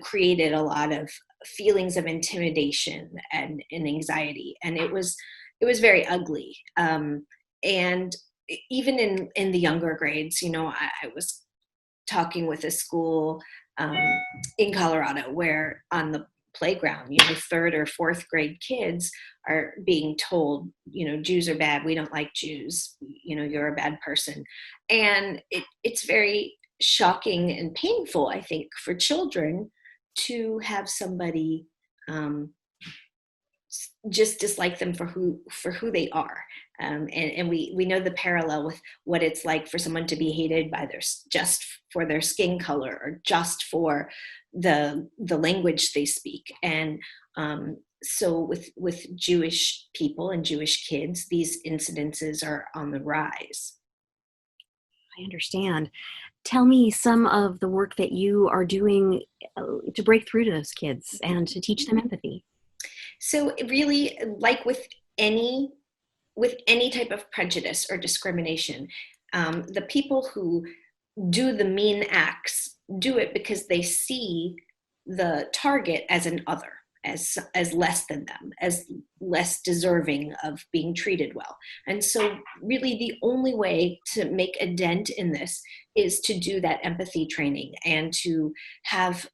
created a lot of feelings of intimidation and anxiety. And it was very ugly. And even in the younger grades, I was talking with a school in Colorado where on the playground, third or fourth grade kids are being told, Jews are bad, we don't like Jews, you're a bad person. And it's very shocking and painful, I think, for children to have somebody just dislike them for who they are. And we know the parallel with what it's like for someone to be hated by just for their skin color or just for the language they speak. And so with Jewish people and Jewish kids, these incidences are on the rise. I understand. Tell me some of the work that you are doing to break through to those kids and to teach them empathy. So really, like with any type of prejudice or discrimination, the people who do the mean acts do it because they see the target as an other, as less than them, as less deserving of being treated well. And so really the only way to make a dent in this is to do that empathy training and to have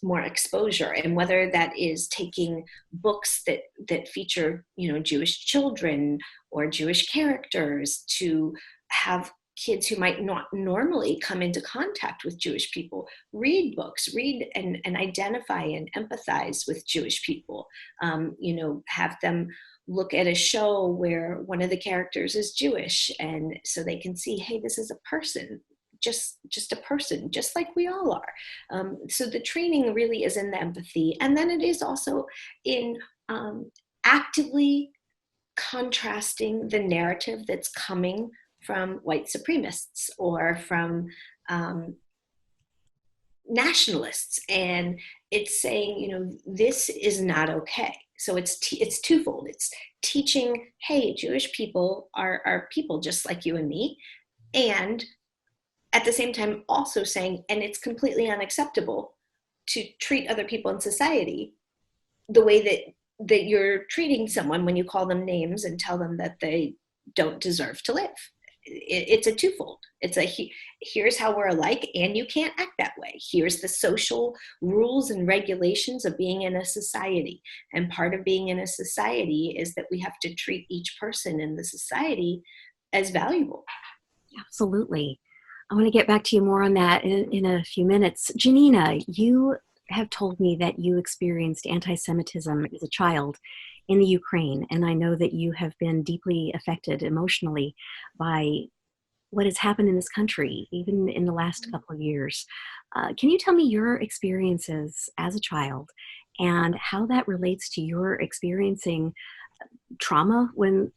more exposure. And whether that is taking books that feature, Jewish children or Jewish characters, to have kids who might not normally come into contact with Jewish people read books, read and identify and empathize with Jewish people. Have them look at a show where one of the characters is Jewish, and so they can see, hey, this is a person, just a person, just like we all are. So the training really is in the empathy, and then it is also in actively contrasting the narrative that's coming from white supremacists or from nationalists, and it's saying, this is not okay. So it's twofold. It's teaching, hey, Jewish people are people just like you and me, and at the same time also saying, and it's completely unacceptable to treat other people in society the way that you're treating someone when you call them names and tell them that they don't deserve to live. It's a twofold. It's here's how we're alike, and you can't act that way. Here's the social rules and regulations of being in a society. And part of being in a society is that we have to treat each person in the society as valuable. Absolutely. I want to get back to you more on that in a few minutes. Janina, you have told me that you experienced anti-Semitism as a child in the Ukraine, and I know that you have been deeply affected emotionally by what has happened in this country, even in the last couple of years. Can you tell me your experiences as a child and how that relates to your experiencing trauma when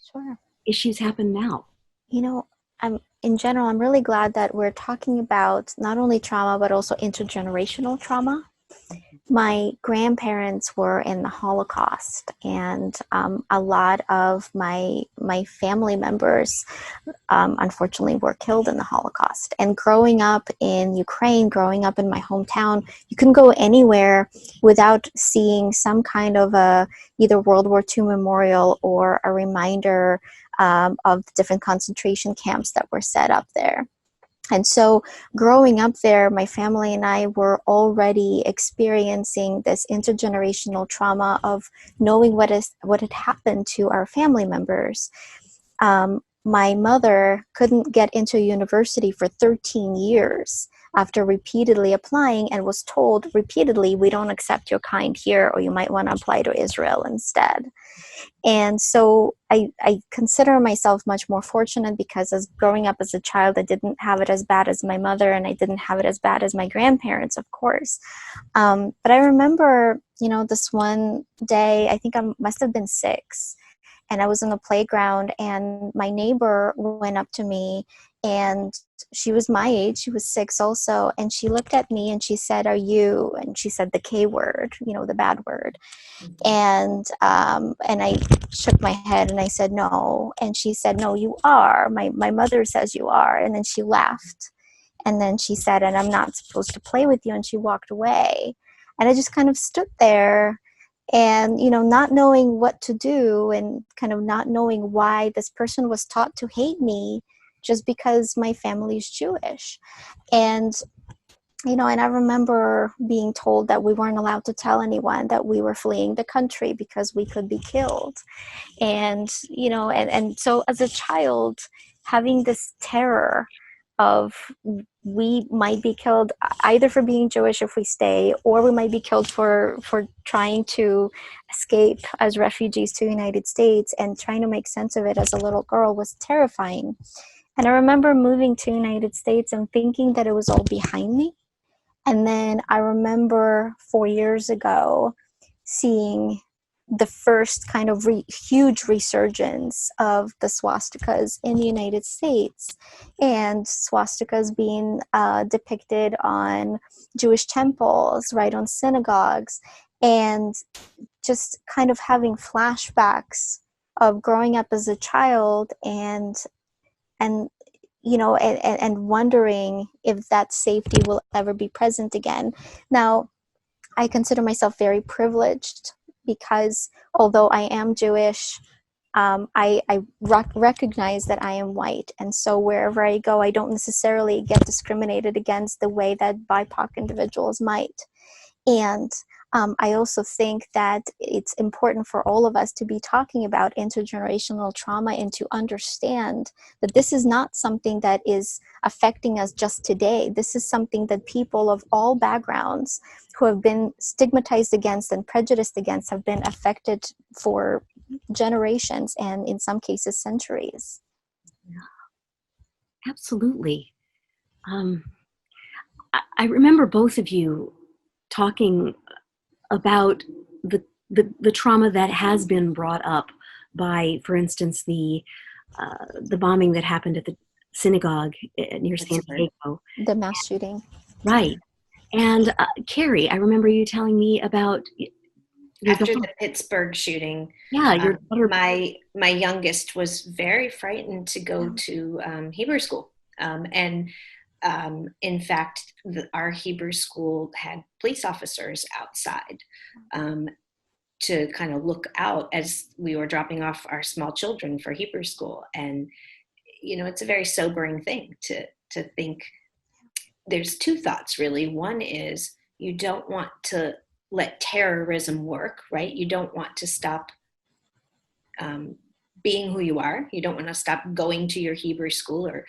issues happen now? In general, I'm really glad that we're talking about not only trauma, but also intergenerational trauma. My grandparents were in the Holocaust, and a lot of my family members, unfortunately, were killed in the Holocaust. And growing up in Ukraine, growing up in my hometown, you couldn't go anywhere without seeing some kind of a either World War II memorial or a reminder of the different concentration camps that were set up there. And so growing up there, my family and I were already experiencing this intergenerational trauma of knowing what had happened to our family members. My mother couldn't get into a university for 13 years after repeatedly applying and was told repeatedly, we don't accept your kind here, or you might want to apply to Israel instead. And so I consider myself much more fortunate because as growing up as a child, I didn't have it as bad as my mother, and I didn't have it as bad as my grandparents, of course. But I remember, this one day, I think I must have been 6, and I was in the playground, and my neighbor went up to me, and she was my age. She was 6 also. And she looked at me and she said, "Are you?" And she said the K word, the bad word. And I shook my head and I said, "No." And she said, "No, you are. My mother says you are." And then she laughed. And then she said, "And I'm not supposed to play with you." And she walked away. And I just kind of stood there and, not knowing what to do and kind of not knowing why this person was taught to hate me just because my family is Jewish. And and I remember being told that we weren't allowed to tell anyone that we were fleeing the country because we could be killed. And, and so as a child, having this terror of we might be killed either for being Jewish if we stay, or we might be killed for trying to escape as refugees to the United States, and trying to make sense of it as a little girl was terrifying. And I remember moving to the United States and thinking that it was all behind me. And then I remember 4 years ago seeing the first kind of huge resurgence of the swastikas in the United States, and swastikas being depicted on Jewish temples, right, on synagogues, and just kind of having flashbacks of growing up as a child and wondering if that safety will ever be present again. Now, I consider myself very privileged because although I am Jewish, I recognize that I am white. And so wherever I go, I don't necessarily get discriminated against the way that BIPOC individuals might. And I also think that it's important for all of us to be talking about intergenerational trauma and to understand that this is not something that is affecting us just today. This is something that people of all backgrounds who have been stigmatized against and prejudiced against have been affected for generations and in some cases centuries. Absolutely. I remember both of you talking about the trauma that has been brought up by, for instance, the bombing that happened at the synagogue near San Diego. The mass shooting. Right. And Carrie, I remember you telling me about after the Pittsburgh shooting. Yeah, your daughter. My youngest was very frightened to go to Hebrew school, and in fact, our Hebrew school had police officers outside to kind of look out as we were dropping off our small children for Hebrew school. And, it's a very sobering thing to think. There's two thoughts, really. One is you don't want to let terrorism work, right? You don't want to stop being who you are. You don't want to stop going to your Hebrew school or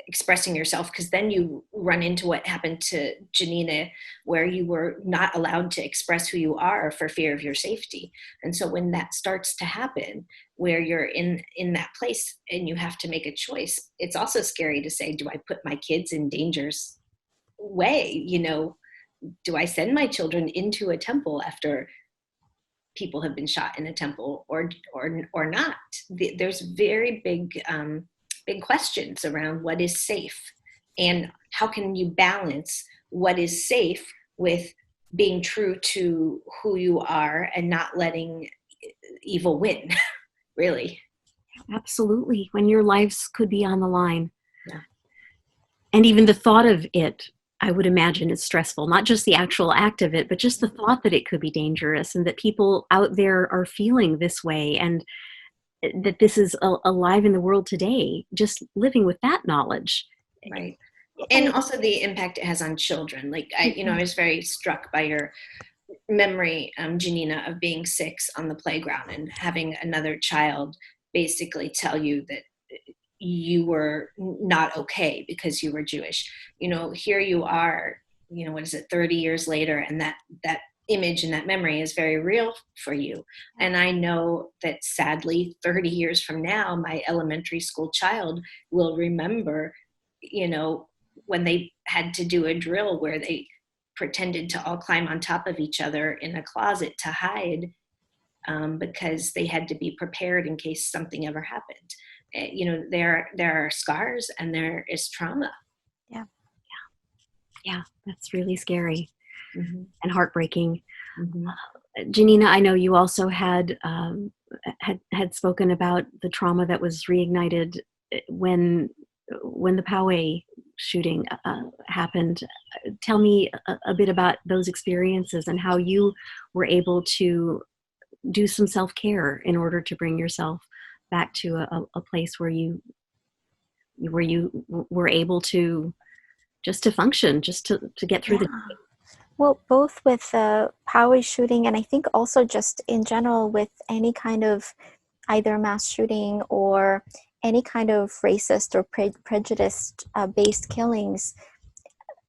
expressing yourself, because then you run into what happened to Janina, where you were not allowed to express who you are for fear of your safety. And so when that starts to happen, where you're in that place and you have to make a choice, it's also scary to say, do I put my kids in danger's way? Do I send my children into a temple after people have been shot in a temple or not? There's very big questions around what is safe and how can you balance what is safe with being true to who you are and not letting evil win, really. Absolutely. When your lives could be on the line. Yeah. And even the thought of it, I would imagine, is stressful. Not just the actual act of it, but just the thought that it could be dangerous and that people out there are feeling this way and that this is alive in the world today, just living with that knowledge. Right. And also the impact it has on children. Like, I was very struck by your memory, Janina, of being 6 on the playground and having another child basically tell you that you were not okay because you were Jewish. Here you are, 30 years later, and that image and that memory is very real for you. And I know that sadly, 30 years from now, my elementary school child will remember, when they had to do a drill where they pretended to all climb on top of each other in a closet to hide, because they had to be prepared in case something ever happened. There are scars and there is trauma. Yeah, that's really scary. Mm-hmm. And heartbreaking. Mm-hmm. Janina, I know you also had spoken about the trauma that was reignited when the Poway shooting happened. Tell me a bit about those experiences and how you were able to do some self-care in order to bring yourself back to a place where you were able to just to function, just to get through the day. Well, both with the Poway shooting and I think also just in general with any kind of either mass shooting or any kind of racist or prejudiced based killings,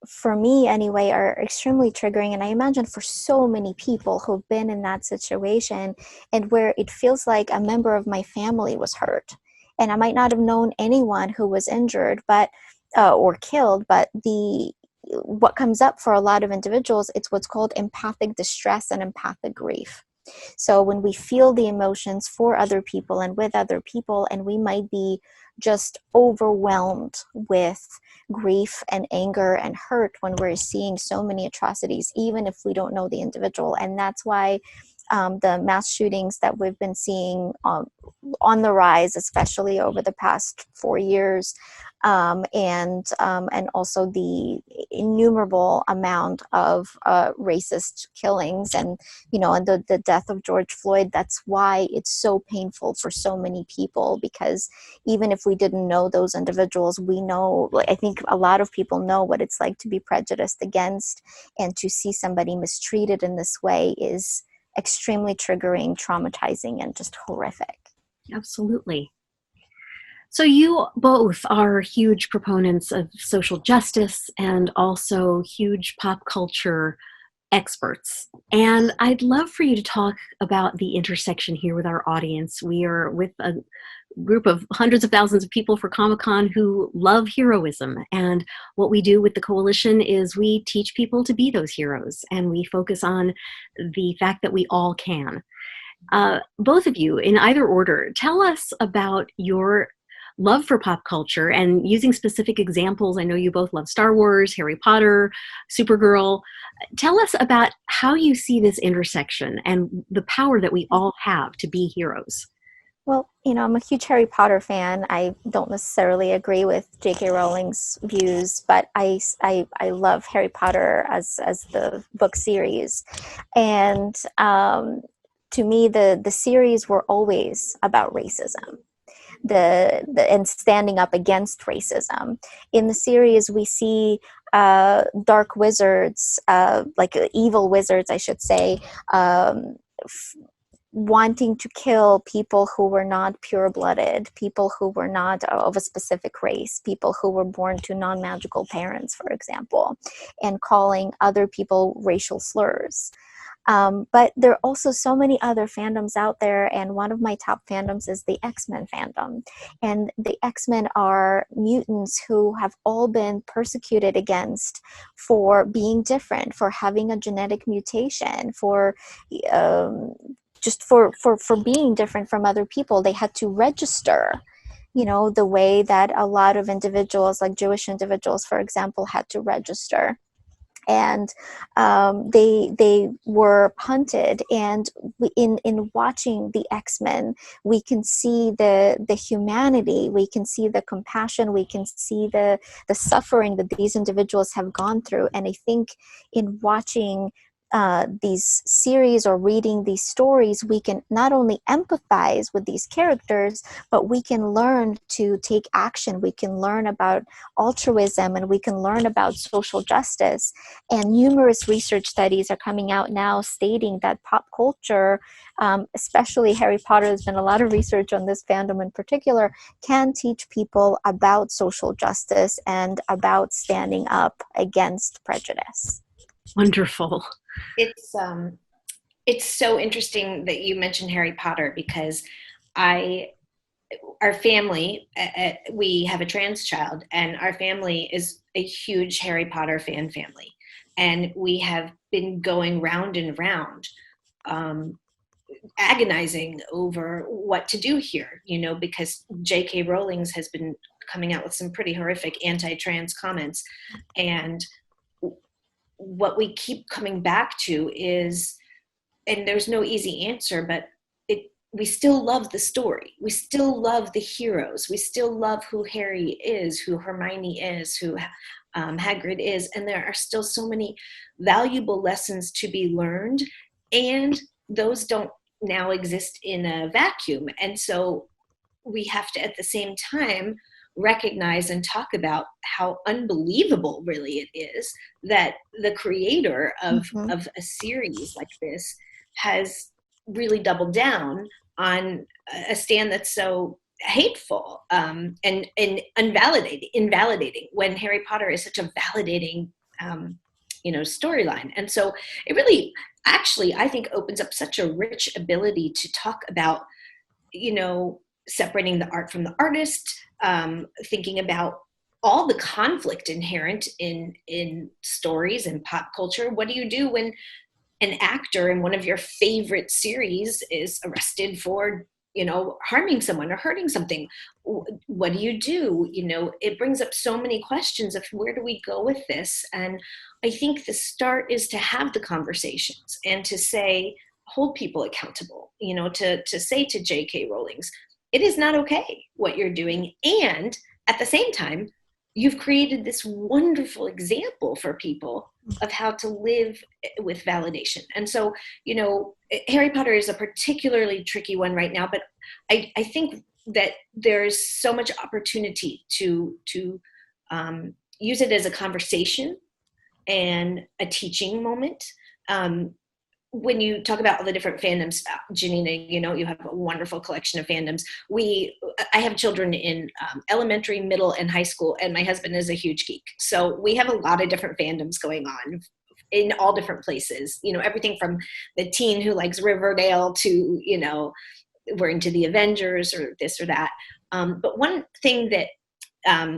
for me anyway, are extremely triggering. And I imagine for so many people who've been in that situation and where it feels like a member of my family was hurt. And I might not have known anyone who was injured but or killed, but what comes up for a lot of individuals, it's what's called empathic distress and empathic grief. So when we feel the emotions for other people and with other people, and we might be just overwhelmed with grief and anger and hurt when we're seeing so many atrocities, even if we don't know the individual. And that's why the mass shootings that we've been seeing on the rise, especially over the past 4 years, and also the innumerable amount of racist killings and the death of George Floyd. That's why it's so painful for so many people, because even if we didn't know those individuals, we know, I think a lot of people know what it's like to be prejudiced against, and to see somebody mistreated in this way is extremely triggering, traumatizing, and just horrific. Absolutely. So you both are huge proponents of social justice and also huge pop culture experts. And I'd love for you to talk about the intersection here with our audience. We are with a group of hundreds of thousands of people for Comic-Con who love heroism. And what we do with the coalition is we teach people to be those heroes. And we focus on the fact that we all can. Both of you, in either order, tell us about your love for pop culture and using specific examples. I know you both love Star Wars, Harry Potter, Supergirl. Tell us about how you see this intersection and the power that we all have to be heroes. Well, I'm a huge Harry Potter fan. I don't necessarily agree with J.K. Rowling's views, but I love Harry Potter as the book series. And to me, the series were always about racism. And standing up against racism. In the series, we see dark wizards, like evil wizards, I should say, wanting to kill people who were not pure-blooded, people who were not of a specific race, people who were born to non-magical parents, for example, and calling other people racial slurs. But there are also so many other fandoms out there, and one of my top fandoms is the X-Men fandom. And the X-Men are mutants who have all been persecuted against for being different, for having a genetic mutation, for just for being different from other people. They had to register, the way that a lot of individuals, like Jewish individuals, for example, had to register. and they were punted. And in watching the X-Men, we can see the humanity, we can see the compassion, we can see the suffering that these individuals have gone through. And I think in watching these series or reading these stories, we can not only empathize with these characters, but we can learn to take action. We can learn about altruism, and we can learn about social justice. And numerous research studies are coming out now stating that pop culture, especially Harry Potter, there's been a lot of research on this fandom in particular, can teach people about social justice and about standing up against prejudice. Wonderful. It's so interesting that you mentioned Harry Potter, because our family, we have a trans child, and our family is a huge Harry Potter fan family. And we have been going round and round, agonizing over what to do here, because J.K. Rowling has been coming out with some pretty horrific anti-trans comments. And what we keep coming back to is, and there's no easy answer, but we still love the story. We still love the heroes. We still love who Harry is, who Hermione is, who Hagrid is. And there are still so many valuable lessons to be learned. And those don't now exist in a vacuum. And so we have to, at the same time, recognize and talk about how unbelievable really it is that the creator of a series like this has really doubled down on a stand that's so hateful and invalidating, when Harry Potter is such a validating storyline. And so it really actually, I think, opens up such a rich ability to talk about separating the art from the artist, thinking about all the conflict inherent in stories and pop culture. What do you do when an actor in one of your favorite series is arrested for, harming someone or hurting something? What do you do? It brings up so many questions of where do we go with this? And I think the start is to have the conversations and to say, hold people accountable, to say to J.K. Rowling's, it is not okay what you're doing. And at the same time, you've created this wonderful example for people of how to live with validation. And so, Harry Potter is a particularly tricky one right now, but I think that there's so much opportunity to use it as a conversation and a teaching moment. When you talk about all the different fandoms, Janina, you have a wonderful collection of fandoms. I have children in elementary, middle, and high school, and my husband is a huge geek. So we have a lot of different fandoms going on in all different places. Everything from the teen who likes Riverdale to, we're into the Avengers or this or that. But one thing that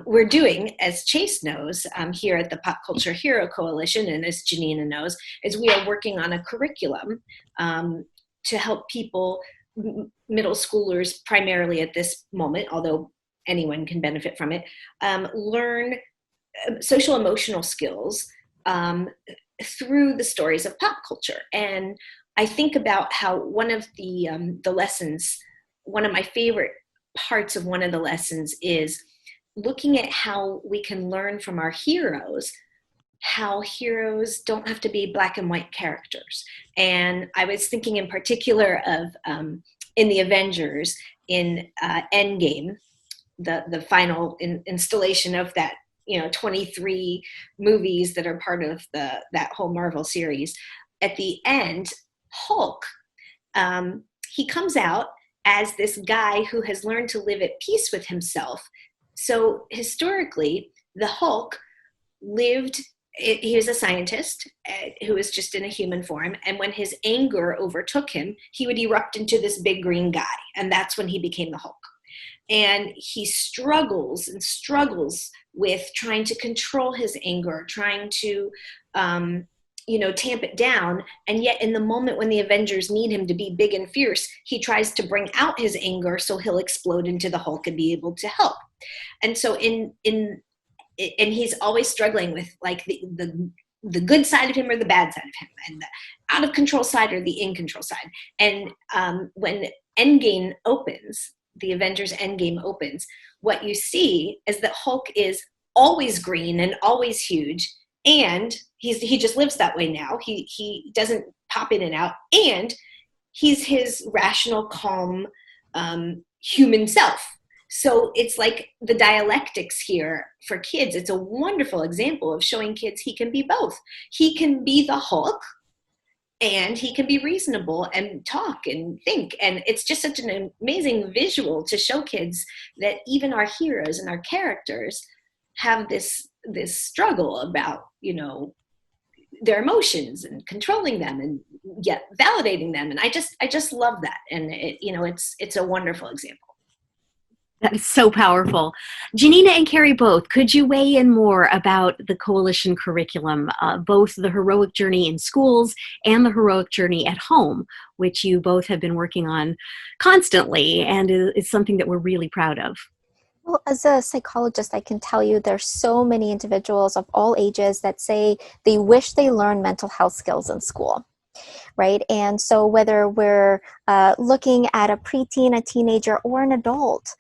we're doing, as Chase knows, here at the Pop Culture Hero Coalition, and as Janina knows, is we are working on a curriculum to help people, middle schoolers primarily at this moment, although anyone can benefit from it, learn social emotional skills through the stories of pop culture. And I think about how one of the lessons, one of my favorite parts of one of the lessons is looking at how we can learn from our heroes, how heroes don't have to be black and white characters. And I was thinking in particular of in the Avengers, in Endgame, the final installation of that, 23 movies that are part of that whole Marvel series. At the end, Hulk, he comes out as this guy who has learned to live at peace with himself. So historically, the Hulk he was a scientist who was just in a human form. And when his anger overtook him, he would erupt into this big green guy. And that's when he became the Hulk. And he struggles and struggles with trying to control his anger, trying to, tamp it down. And yet in the moment when the Avengers need him to be big and fierce, he tries to bring out his anger so he'll explode into the Hulk and be able to help. And so and he's always struggling with like the the good side of him or the bad side of him, and the out of control side or the in control side. And when Endgame opens, the Avengers Endgame opens, what you see is that Hulk is always green and always huge, and he just lives that way now. He doesn't pop in and out, and he's his rational, calm, human self. So it's like the dialectics here for kids. It's a wonderful example of showing kids he can be both. He can be the Hulk, and he can be reasonable and talk and think. And it's just such an amazing visual to show kids that even our heroes and our characters have this struggle about, their emotions and controlling them and yet validating them. And I just love that. And it's a wonderful example. That is so powerful. Janina and Carrie both, could you weigh in more about the coalition curriculum, both the heroic journey in schools and the heroic journey at home, which you both have been working on constantly and is something that we're really proud of? Well, as a psychologist, I can tell you there's so many individuals of all ages that say they wish they learned mental health skills in school. Right? And so whether we're looking at a preteen, a teenager, or an adult,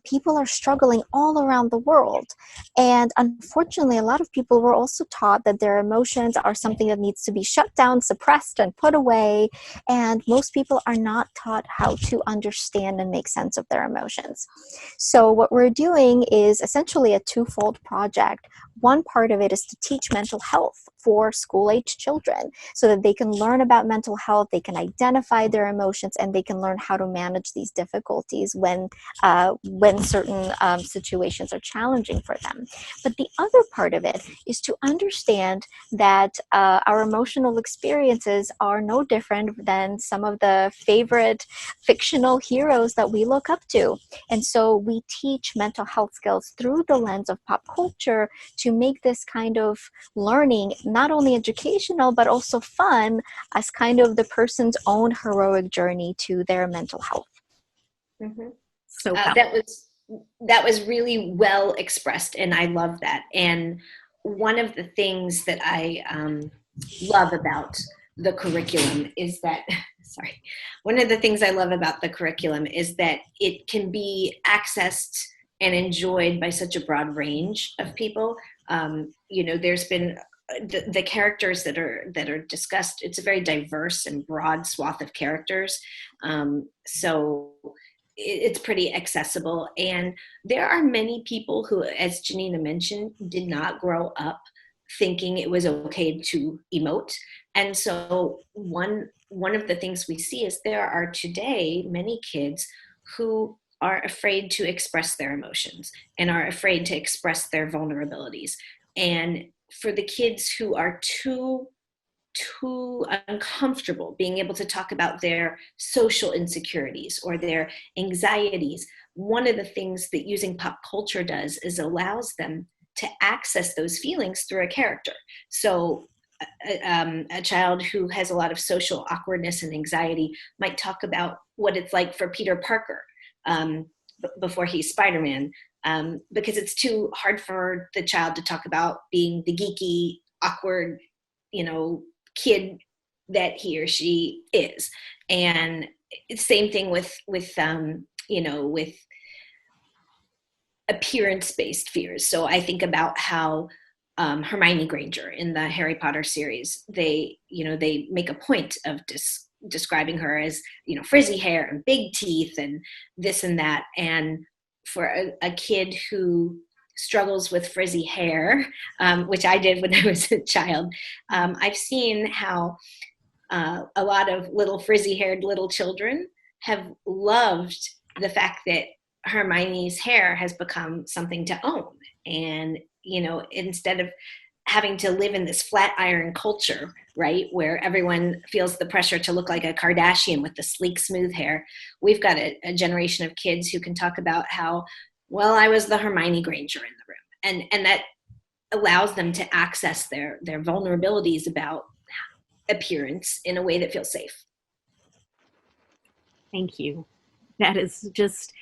people are struggling all around the world. And unfortunately, a lot of people were also taught that their emotions are something that needs to be shut down, suppressed, and put away. And most people are not taught how to understand and make sense of their emotions. So what we're doing is essentially a twofold project. One part of it is to teach mental health for school-age children so that they can learn about mental health, they can identify their emotions, and they can learn how to manage these difficulties when certain situations are challenging for them. But the other part of it is to understand that our emotional experiences are no different than some of the favorite fictional heroes that we look up to. And so we teach mental health skills through the lens of pop culture to make this kind of learning not only educational, but also fun as kind of the person's own heroic journey to their mental health. Mm-hmm. So that was really well expressed, and I love that. And one of the things that I love about the curriculum is that, one of the things I love about the curriculum is that it can be accessed and enjoyed by such a broad range of people. There's been the characters that are discussed. It's a very diverse and broad swath of characters. So it's pretty accessible. And there are many people who, as Janina mentioned, did not grow up thinking it was okay to emote. And so one of the things we see is there are today many kids who are afraid to express their emotions and are afraid to express their vulnerabilities. And for the kids who are too uncomfortable being able to talk about their social insecurities or their anxieties, one of the things that using pop culture does is allows them to access those feelings through a character. So a child who has a lot of social awkwardness and anxiety might talk about what it's like for Peter Parker before he's Spider-Man, because it's too hard for the child to talk about being the geeky, awkward, kid that he or she is. And same thing with appearance-based fears. So I think about how Hermione Granger in the Harry Potter series, they make a point of describing her as, frizzy hair and big teeth and this and that. And for a kid who struggles with frizzy hair, which I did when I was a child, I've seen how a lot of little frizzy-haired little children have loved the fact that Hermione's hair has become something to own. And, instead of having to live in this flat iron culture, right, where everyone feels the pressure to look like a Kardashian with the sleek, smooth hair, we've got a generation of kids who can talk about how, well, I was the Hermione Granger in the room. And that allows them to access their vulnerabilities about appearance in a way that feels safe. Thank you. That is just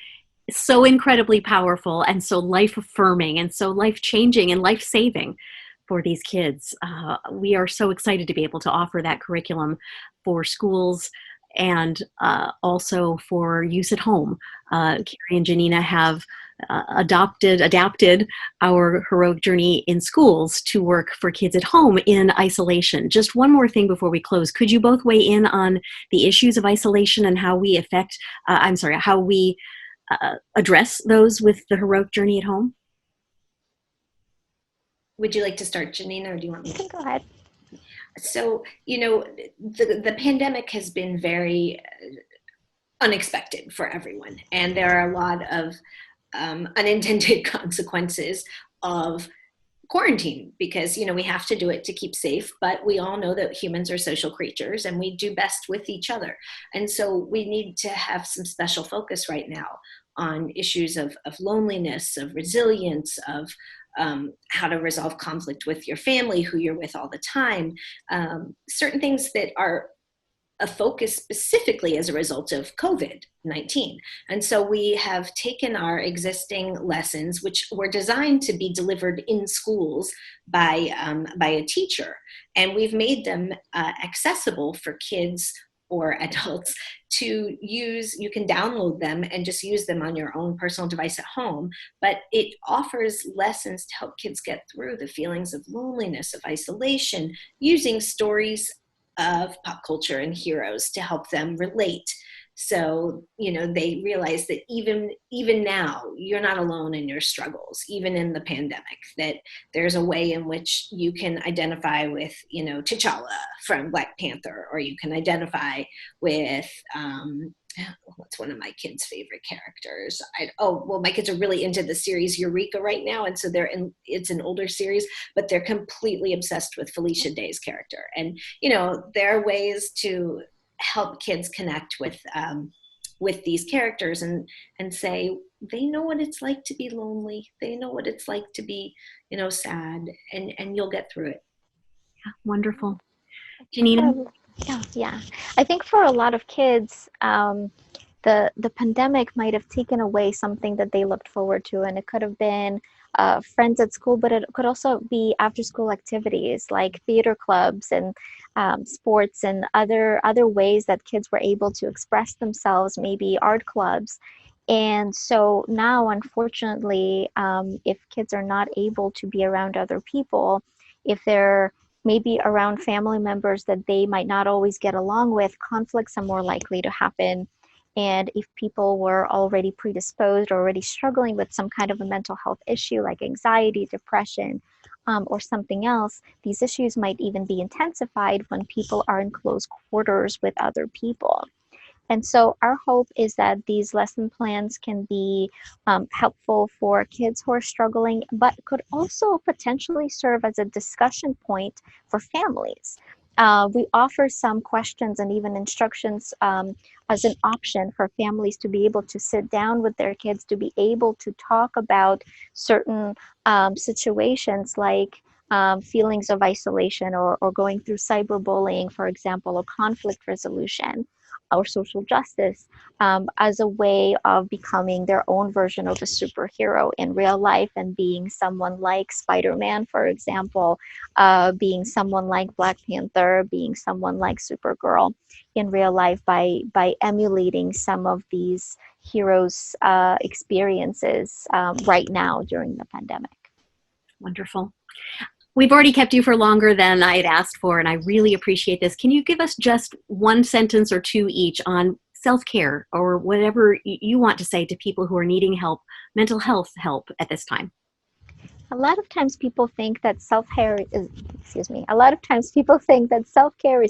so incredibly powerful and so life-affirming and so life-changing and life-saving for these kids. We are so excited to be able to offer that curriculum for schools and also for use at home. Carrie and Janina have adapted our heroic journey in schools to work for kids at home in isolation. Just one more thing before we close. Could you both weigh in on the issues of isolation and how we how we address those with the heroic journey at home? Would you like to start, Janina, or do you want me to? Go ahead. So, the pandemic has been very unexpected for everyone. And there are a lot of unintended consequences of quarantine because, we have to do it to keep safe, but we all know that humans are social creatures and we do best with each other. And so we need to have some special focus right now on issues of loneliness, of resilience, of how to resolve conflict with your family, who you're with all the time, certain things that are a focus specifically as a result of COVID-19. And so we have taken our existing lessons, which were designed to be delivered in schools by a teacher, and we've made them accessible for kids or adults to use. You can download them and just use them on your own personal device at home, but it offers lessons to help kids get through the feelings of loneliness, of isolation, using stories of pop culture and heroes to help them relate. So, they realize that even now, you're not alone in your struggles, even in the pandemic, that there's a way in which you can identify with, T'Challa from Black Panther, or you can identify with, what's one of my kids' favorite characters? My kids are really into the series Eureka right now. And so it's an older series, but they're completely obsessed with Felicia Day's character. And, there are ways to help kids connect with these characters and say, they know what it's like to be lonely. They know what it's like to be, sad, and you'll get through it. Yeah, wonderful. Janina? Yeah. I think for a lot of kids, the pandemic might have taken away something that they looked forward to, and it could have been friends at school, but it could also be after school activities like theater clubs and sports and other ways that kids were able to express themselves, maybe art clubs. And so now, unfortunately, if kids are not able to be around other people, if they're maybe around family members that they might not always get along with, conflicts are more likely to happen. And if people were already predisposed or already struggling with some kind of a mental health issue like anxiety, depression, or something else, these issues might even be intensified when people are in close quarters with other people. And so our hope is that these lesson plans can be helpful for kids who are struggling, but could also potentially serve as a discussion point for families. We offer some questions and even instructions as an option for families to be able to sit down with their kids, to be able to talk about certain situations like feelings of isolation or going through cyberbullying, for example, or conflict resolution or social justice as a way of becoming their own version of a superhero in real life and being someone like Spider-Man, for example, being someone like Black Panther, being someone like Supergirl in real life by emulating some of these heroes' experiences right now during the pandemic. Wonderful. We've already kept you for longer than I had asked for, and I really appreciate this. Can you give us just one sentence or two each on self-care or whatever you want to say to people who are needing help, mental health help at this time? A lot of times people think that self-care is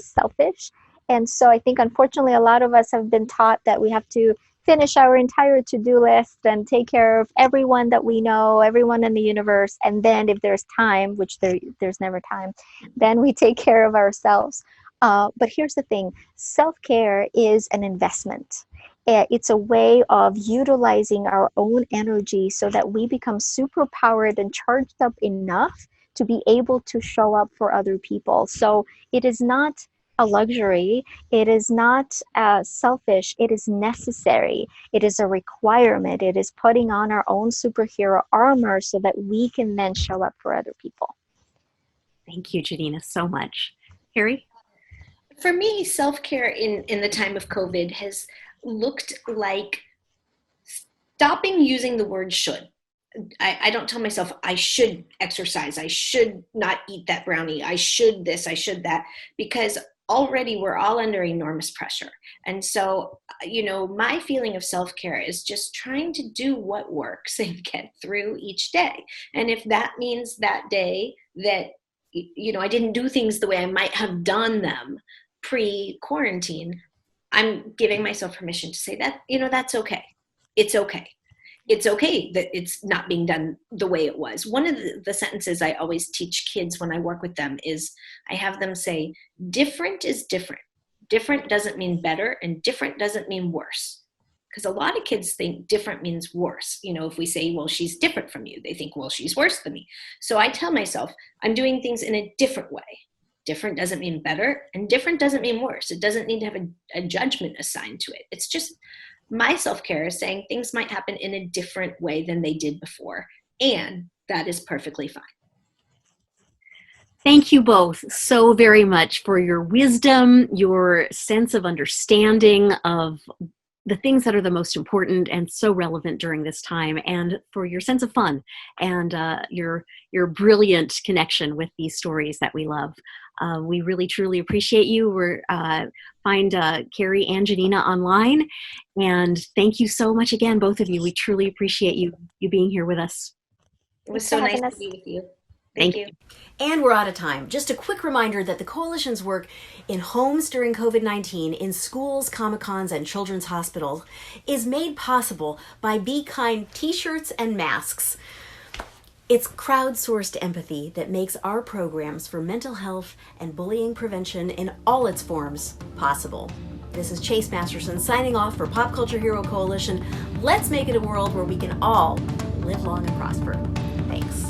selfish. And so I think, unfortunately, a lot of us have been taught that we have to finish our entire to-do list and take care of everyone that we know, everyone in the universe. And then if there's time, which there's never time, then we take care of ourselves. But here's the thing, self-care is an investment. It's a way of utilizing our own energy so that we become superpowered and charged up enough to be able to show up for other people. So it is not a luxury. It is not selfish. It is necessary. It is a requirement. It is putting on our own superhero armor so that we can then show up for other people. Thank you, Janina, so much. Carrie? For me, self-care in the time of COVID has looked like stopping using the word should. I don't tell myself I should exercise, I should not eat that brownie, I should this, I should that, because already we're all under enormous pressure. And so, my feeling of self-care is just trying to do what works and get through each day. And if that means that day that, I didn't do things the way I might have done them pre-quarantine, I'm giving myself permission to say that, that's okay. It's okay. It's okay that it's not being done the way it was. One of the sentences I always teach kids when I work with them is I have them say, different is different. Different doesn't mean better, and different doesn't mean worse. Because a lot of kids think different means worse. If we say, well, she's different from you, they think, well, she's worse than me. So I tell myself, I'm doing things in a different way. Different doesn't mean better, and different doesn't mean worse. It doesn't need to have a judgment assigned to it. It's just my self-care is saying things might happen in a different way than they did before, and that is perfectly fine. Thank you both so very much for your wisdom, your sense of understanding of the things that are the most important and so relevant during this time, and for your sense of fun and your brilliant connection with these stories that we love. We really, truly appreciate you. Find Carrie and Janina online. And thank you so much again, both of you. We truly appreciate you being here with us. It was so nice to be with you. Thank you. And we're out of time. Just a quick reminder that the Coalition's work in homes during COVID-19, in schools, Comic-Cons, and children's hospitals is made possible by Be Kind t-shirts and masks. It's crowdsourced empathy that makes our programs for mental health and bullying prevention in all its forms possible. This is Chase Masterson signing off for Pop Culture Hero Coalition. Let's make it a world where we can all live long and prosper. Thanks.